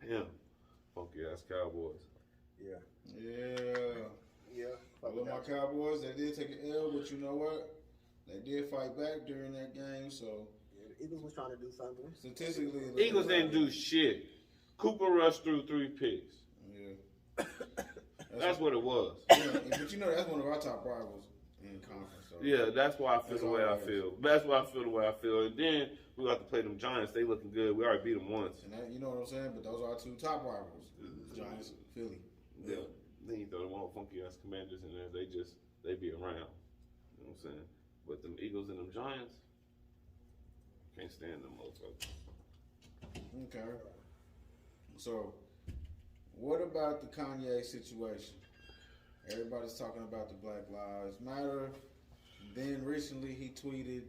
Yeah. Funky ass Cowboys. Yeah. Yeah. Fuck I love with my Dallas. Cowboys. They did take an L, but you know what? They did fight back during that game, so Yeah, the Eagles was trying to do something. statistically, it looked Eagles like- didn't do shit. Cooper rushed through 3 picks. Yeah. That's what it was. Yeah, but you know that's one of our top rivals in conference. So. Yeah, that's why I feel That's the way I always. feel. That's why I feel the way I feel. And then we got to play them Giants. They looking good. We already beat them once. And that, you know what I'm saying? But those are our two top rivals: Giants, Philly. Yeah. Then you throw them all funky ass Commanders in there. They be around. You know what I'm saying? But them Eagles and them Giants, can't stand them motherfuckers. Okay. So, what about the Kanye situation? Everybody's talking about the Black Lives Matter. Then recently he tweeted,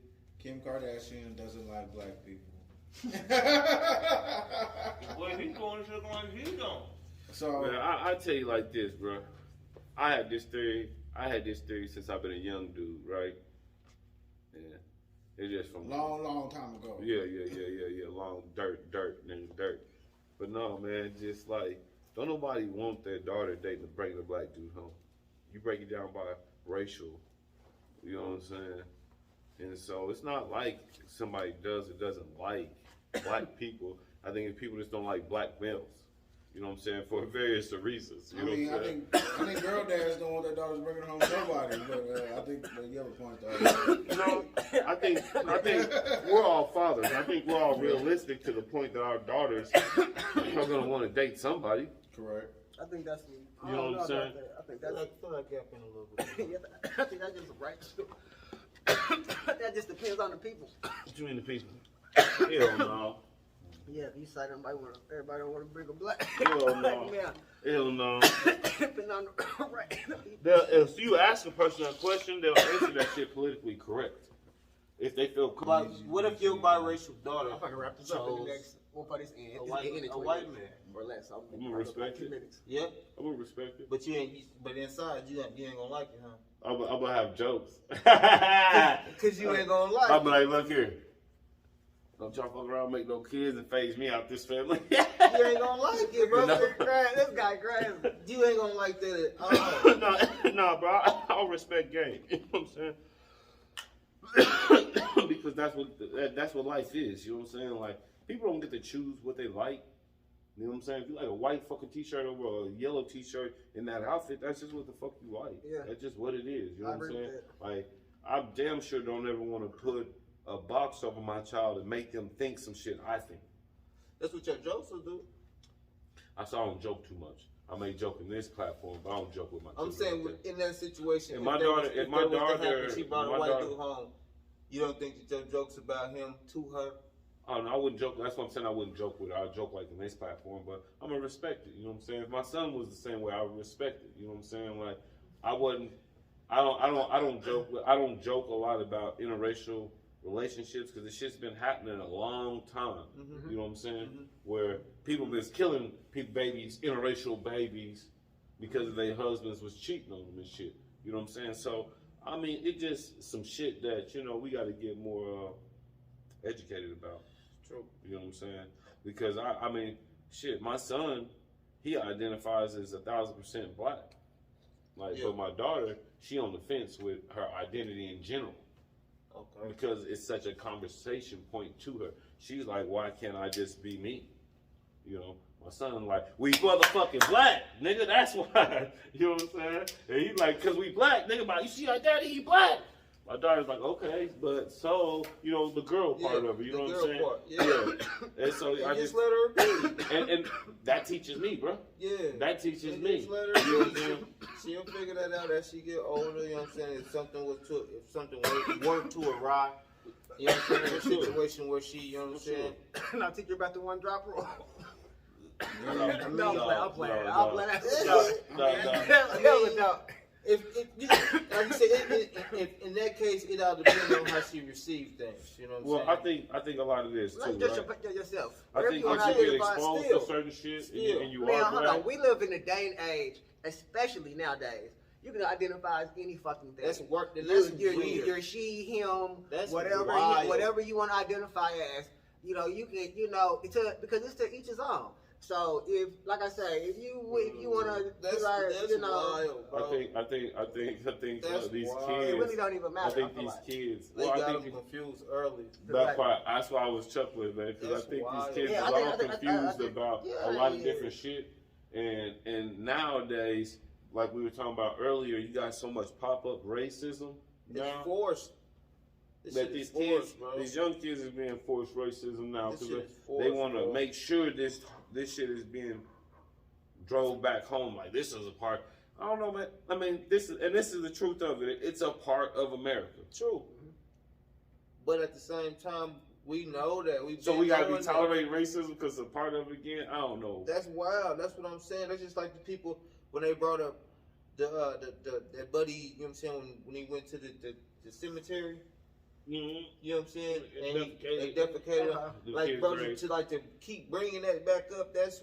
Kim Kardashian doesn't like black people. Well, he going to look like he don't. So, Man, I tell you like this, bro. I had this theory since I've been a young dude, right? Yeah. It's just from long time ago. Yeah. Long dirt. But no, man, just like, don't nobody want their daughter dating a regular black dude home. You break it down by racial, you know what I'm saying? And so it's not like somebody does or doesn't like black people. I think if people just don't like black males. You know what I'm saying? For various reasons. You I know mean, what I'm I think girl dads don't want their daughters bringing home nobody, but I think you have a point though. You know, I think we're all fathers. I think we're all realistic to the point that our daughters are gonna want to date somebody. Correct. I think that's me. You know what I'm saying? I think I that's. feel like yapping a little bit. I think that's just right. That just depends on the people. Between the people. Hell no. Yeah, if you say everybody don't want to bring a black. Hell no. Yeah, Hell no. depending on the right. If you ask a person a question, they'll answer that shit politically correct. If they feel But comfortable. what if your biracial daughter I'm fucking wrap this up in the chose next. One for this end. a white man? or less. I'm gonna respect it. Yeah, I'm gonna respect it. but but inside you ain't gonna like it, huh? I'm gonna have jokes. Cause you ain't gonna like I'll it. be like, look here. Don't y'all fuck around, make no kids, and phase me out this family. You ain't gonna like it, bro. No. This guy crazy. You ain't gonna like that at all. no, bro. I'll respect game. You know what I'm saying? Because that's what life is. You know what I'm saying? Like, people don't get to choose what they like. You know what I'm saying? If you like a white fucking t-shirt over a yellow t-shirt in that outfit, that's just what the fuck you like. Yeah. That's just what it is. You know I what I'm agree saying? with Like, I damn sure don't ever want to put a box over my child and make them think some shit I think. That's what your jokes will do. I don't joke too much. I may joke in this platform, but I don't joke with my I'm children saying like that. in that situation, If my that daughter- was- if my that was to daughter- happen, she brought my a white daughter- dude home. You don't think that your jokes about him to her? Oh, no, I wouldn't joke. That's what I'm saying. I wouldn't joke with it. I'd joke like in this platform, but I'm gonna respect it. You know what I'm saying? If my son was the same way, I would respect it. You know what I'm saying? Like, I don't joke a lot about interracial relationships because this shit's been happening a long time. Mm-hmm. You know what I'm saying? Where people been killing babies, interracial babies, because their husbands was cheating on them and shit. You know what I'm saying? So, I mean, it just some shit that, you know, we got to get more educated about. True. You know what I'm saying? Because I mean, shit, my son, he identifies as 1,000% black. Like, Yeah. but my daughter, she on the fence with her identity in general Okay. because it's such a conversation point to her. She's like, why can't I just be me? You know, my son like, we motherfucking black, nigga. That's why. You know what I'm saying? And he's like, cause we black, nigga. But you see, like, daddy, he black. My daughter's like, okay, but so, you know, the girl part of it, you know what I'm saying? Part, yeah. And so I just just, let her be. and that teaches me, bro. Yeah. That teaches And me. just let You know her what I'm saying? be. She'll figure that out as she get older. You know what I'm saying? If something were to awry, you know what I'm saying? A situation where she, you know what I'm saying? Now teach you about the one drop rule. No, I'll play. no, I'll no. play. No. Hell with that. If you, like you said, if in that case, it all depends on how she received things. You know what I'm Well, saying? I think a lot of this too, Like just right? yourself. I Whatever think you once want you to get identify, exposed still. to certain shit and you Man, are hold black, on. We live in a day and age, especially nowadays. You can identify as any fucking thing. That's work. You're, weird. you're she, him, That's whatever, wild. whatever you want to identify as. You know, you can, because it's to each his own. So if, like I say, if you want to, That's you know, wild, bro. I think That's these wild. it kids. really don't even matter. I think feel these like. kids. They Well, I got think them confused early. that part. That's why I was chuckling, man, because I That's think wild. these kids Yeah, is I all think- confused about yeah, a lot of yeah. different shit, and nowadays, like we were talking about earlier, you got so much pop up racism It's now forced. This that shit these is forced, kids, bro. these young kids, is being forced racism now This because shit is they forced, want to bro. make sure this shit is being drove back home. Like, this is a part. I don't know, man. I mean, this is the truth of it. It's a part of America. True. But at the same time, we know that So we gotta be tolerating racism because it's a part of it again. I don't know. That's wild. That's what I'm saying. That's just like the people when they brought up that buddy. You know what I'm saying when he went to the cemetery. Mhm. You know what I'm saying? And And they defecated. The Like kids' bro, graves. to keep bringing that back up. That's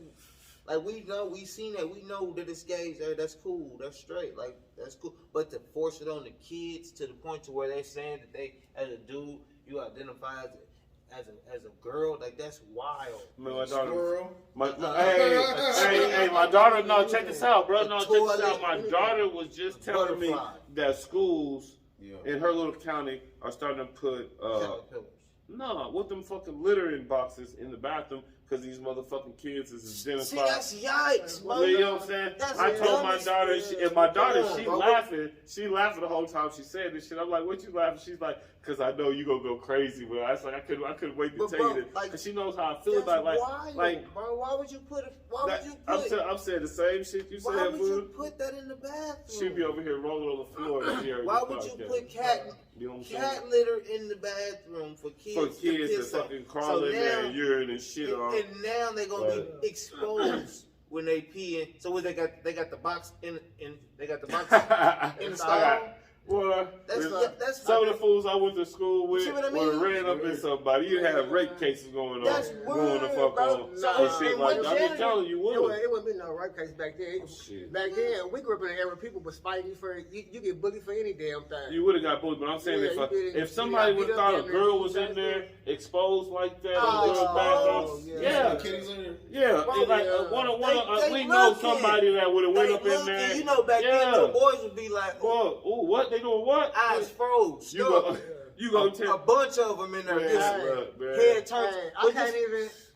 like we seen that. We know that it's gays there. That's cool. That's straight. Like that's cool. But to force it on the kids to the point to where they're saying that they, as a dude, you identify as a girl. Like that's wild. Man, my daughter. Squirrel. Hey, my daughter. No, check this out, bro. No, check this out. Toilet, My anything. daughter was just telling me Butterfly. that schools Yeah. in her little county are starting to put Caterpillars. no, with them fucking littering boxes in the bathroom because these motherfucking kids is See, identified. that's yikes, bro. You know what I'm saying? That's I the told my dumbest daughter, thing. and my daughter, Come on, she bro. laughing the whole time she said this shit. I'm like, what you laughing? She's like, cause I know you gonna go crazy, but I was like, I couldn't wait to But, tell bro, you that, like, cause she knows how I feel That's about it. wild, like, bro. Why would you put it? Why would you put? I'm saying the same shit you Why said, would you fool. put that in the bathroom? She be over here rolling on the floor. Why would you put cat You know what I'm saying? cat litter in the bathroom for kids? For kids to to piss on? fucking crawl in there and urine and shit on. And now they're gonna be exposed when they pee in. So what they got the box in they got the box in the stall. Well, That's some of the fools I went to school with See what I would have mean? ran up in somebody. You have rape cases going on. That's going the weird, fuck bro. on. So and shit and like what that. I'm just janitor- telling you, It would. wouldn't be no rape case back then. Shit. Back then, we grew up in an era where people was fighting for you get bullied for any damn thing. You would have got bullied, but I'm saying Yeah, you did. if somebody You would have got thought a beat up girl was there. in there exposed like that Oh, in the girl's bathroom, yeah. Kitty litter. yeah, Bro, it's like yeah. They we know looking. somebody that would have went They up in looking. there. You know, back then Yeah. the boys would be like, Boy, ooh, what they doing? What? eyes froze. You stuck. go, you go a tell. bunch of them in there. Man, Just look, man. head turns. Hey, But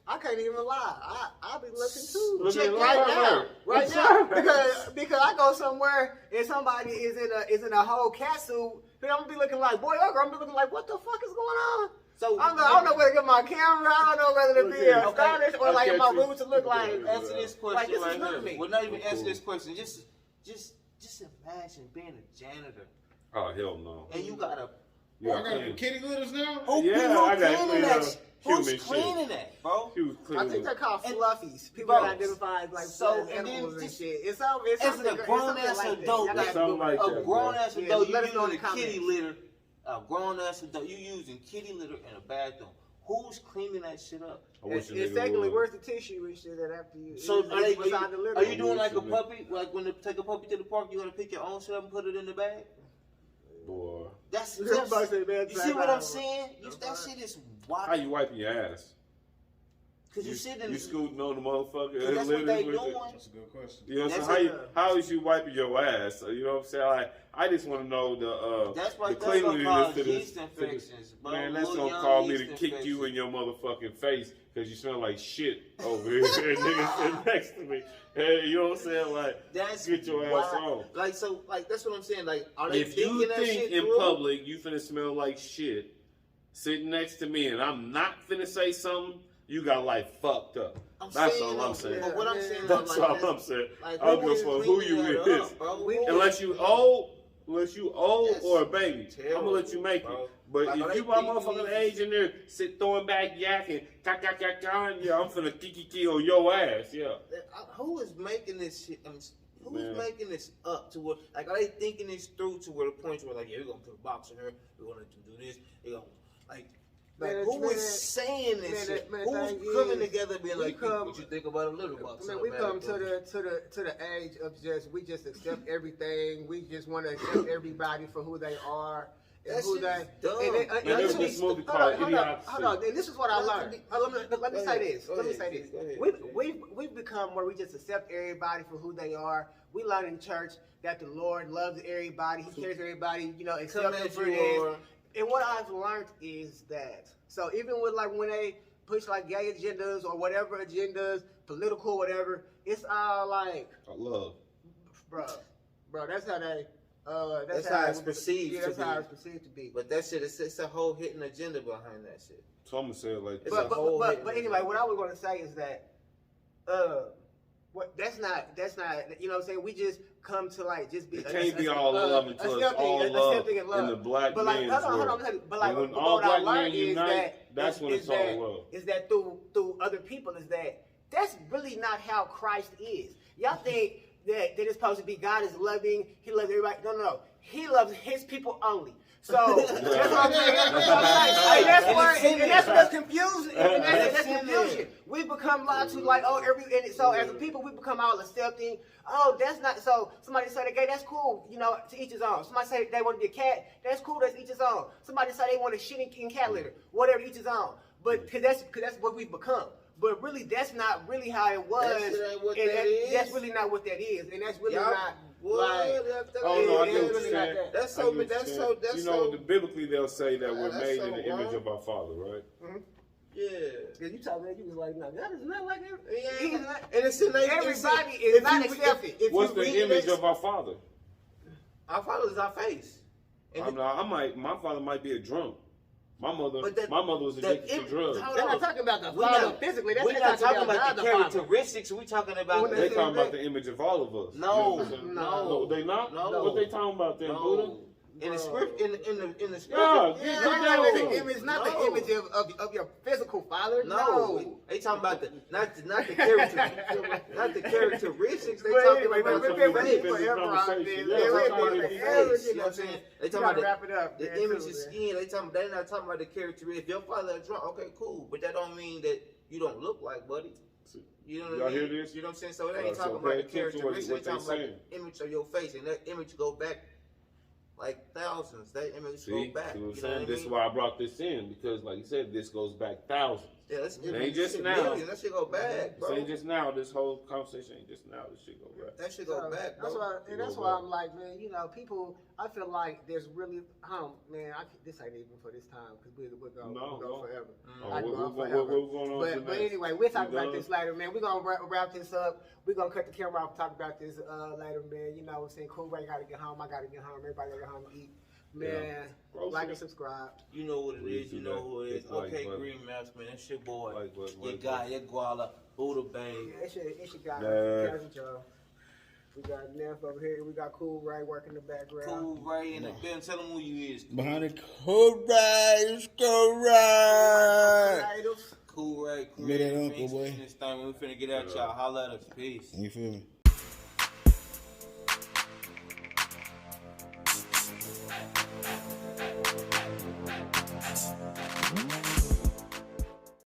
I can't even lie. I be looking too. Look Check at right look now, at right her. now, because I go somewhere and somebody is in a whole cat suit, then I'm gonna be looking like boy, or girl, I'm gonna be looking like what the fuck is going on? So I don't know whether to get my camera. I don't know whether to be a Okay. stylish or like Okay, my too. room to look like. answer this Like, question this right is not here. me. Well, not even Cool. answer this question. Just imagine being a janitor Oh hell no! and you gotta. You I got got clean. kitty litters now. Yeah, I got cleaning clean that? up human Who's shit. cleaning that, bro? She was I clean. think they're called And- fluffies. People bro, that identify as like so, as and then animals and just- shit. It's As something. a grown ass like that. adult, Y'all gotta something Google like it. that. A grown ass Yeah, adult, you let us know in using the kitty comments. litter. A grown ass adult, you using kitty litter in a bathroom. Who's cleaning that shit up? I wish a And nigga secondly, would. where's the tissue and shit that after you? So it's are you, beside the litter. are you doing like a Literally. puppy? Like when they take a puppy to the park, you gotta pick your own shit up and put it in the bag? Boy, That's Everybody say, man, you see what I'm saying? That shit is how wild. you wiping your ass? Cause you sit in You scooting on the motherfucker. Cause and that's what living they with it. doing. That's a good question. You know what I'm That's saying? it. How is you wiping your ass? You know what I'm saying? Like, I just want to know the That's right. the That's gonna cause cleanliness to this. yeast infections, bro. Man, that's Little gonna young call me to yeast kick you in infections. your motherfucking face because you smell like shit over here. And niggas sitting next to me. Hey, you know what I'm saying? Like, That's get your ass wild. on. Like so, like that's what I'm saying. Like, are they If thinking you that think shit in through? public you finna smell like shit sitting next to me and I'm not finna say something, you got life fucked up. That's all I'm saying. But what I'm saying, That's like, all I'm saying. like, I don't who give a is fuck who you cleaning that is. up, bro? Unless you old That's or a baby, I'm terrible, gonna let you make bro. it. But Like, are if they you my thinking motherfucking you- age in there, sit throwing back yakking, yeah, I'm finna kiki on your ass, yeah. Who is making this shit? Who's Man. making this up to where, like, are they thinking this through to where the point where, like, yeah, we're gonna put a box in here, we're gonna do this, we're gonna, like, Man, who man, is saying this man, shit? man, Who's thing coming is, together being we like, come- what you think about a little box? Man, in we the come bathroom? to the age of we just accept everything. We just want to accept everybody for who they are and That who shit they. is dumb. And Man, there's this movie called Idiocracy. Hold on. And this is what I learned. Let me Go say ahead. this. Go Let me ahead. say this. Go ahead. We've become where we just accept everybody for who they are. We learn in church that the Lord loves everybody. He cares for everybody. You know, Come accept as them for you this. are. And what I've learned is that, so even with like when they push like gay agendas or whatever agendas, political, whatever, it's all like, I love. bro, that's how they, That's how it's perceived Yeah, to that's how be. it's perceived to be. But that shit, it's a whole hidden agenda behind that shit. So I'm gonna say it like It's this. a whole hidden But anyway, what I was going to say is that, that's not, you know what I'm saying? We just come to like just be. It can't be all love until it's all love in the black But like, man's hold on, world. but like, And when what all I black learned men is unite, that that's when it's all love. Is that through other people is that's really not how Christ is. Y'all think that it's supposed to be God is loving, He loves everybody. No. He loves His people only. So that's what I'm saying. And that's what's confusing. And that's confusion. We become lied to like, and so as a people, we become all accepting. Oh, that's not, so somebody say they're gay, that's cool, you know, to each his own. Somebody say they want to be a cat, that's cool, that's each his own. Somebody say they want to shit in cat litter, whatever, each his own. But, cause that's what we've become. But really, that's not really how it was. That shit ain't what and that is. That's really not what that is. And that's really Y'all- not, What? like, Oh no, I Yeah, get what it's you're really not saying. that. That's I so- get what that's you're so- saying. that's you know, so- biblically they'll say that we're that's made so in the image wrong. of our Father, right? Mhm. Yeah. Cause you talking, you was like, no, God is not like him. Yeah. He's not. And it's in Everybody is not accepted. What's the image of our father? our father is our face. And My father might be a drunk. My mother But my mother was addicted to drugs. They're not talking about the We're father not- physically. That's We're not talking about the God father. characteristics. We're talking about When They say talking about that- the image of all of us. No, You know what I'm saying? no. They not? No. What they talking about then, Buddha? no. In the script, in the script. Yeah, Yeah, Look not at the it. image, not No. the image of your physical father. No, they talking about the not the character, not the characteristics. They But talking anyway, about we're the gonna face. be forever on this. Yeah, They're we're talking trying about to the get face. You know You what I'm saying? They gotta talking about wrap it up. the man, image, too, the man. skin. They're not talking about the characteristics. If your father is drunk, okay, cool, but that don't mean that you don't look like buddy. You know what Y'all I mean? hear this? You know what I'm saying? So it ain't So talking pay about the attention to what characteristics. They they talking about saying. the image of your face, and that image go back like thousands. That image See, go see back. what I'm You know saying? what I This is mean? why I brought this in, because like you said, this goes back thousands. Yeah, that's It ain't just shit, now. millions. That shit go back, This bro. ain't just now. This whole conversation ain't just now. This shit go back. That shit go back, bro. That's why, and that's why I'm like, man, you know, people. I feel like there's really, man. This ain't even for this time because we'll go forever. Oh, I can go on what forever. going on But next? anyway, we'll talk You about done? this later, man. We're gonna wrap this up. We're gonna cut the camera off and talk about this later, man. You know what I'm saying? Cool, I gotta get home. I gotta get home. Everybody gotta get home and eat. Man, Bro, like shit. and subscribe. You know what it Please is. You do know that. who it is. Hit like Okay, button. Green Maps, man. That's your boy. Like button, Your like guy, button. your guala, Buddha Bay. Yeah, it's your guy, Nah. Cousin Joe. We got Neff over here. We got Cool Ray working in the background. Cool Ray in the building. Tell him who you is. Behind the code rise, go right. Idols. Cool Ray. Get that uncle, boy. This thing, we finna get at y'all. Holla at us. Peace. You feel me?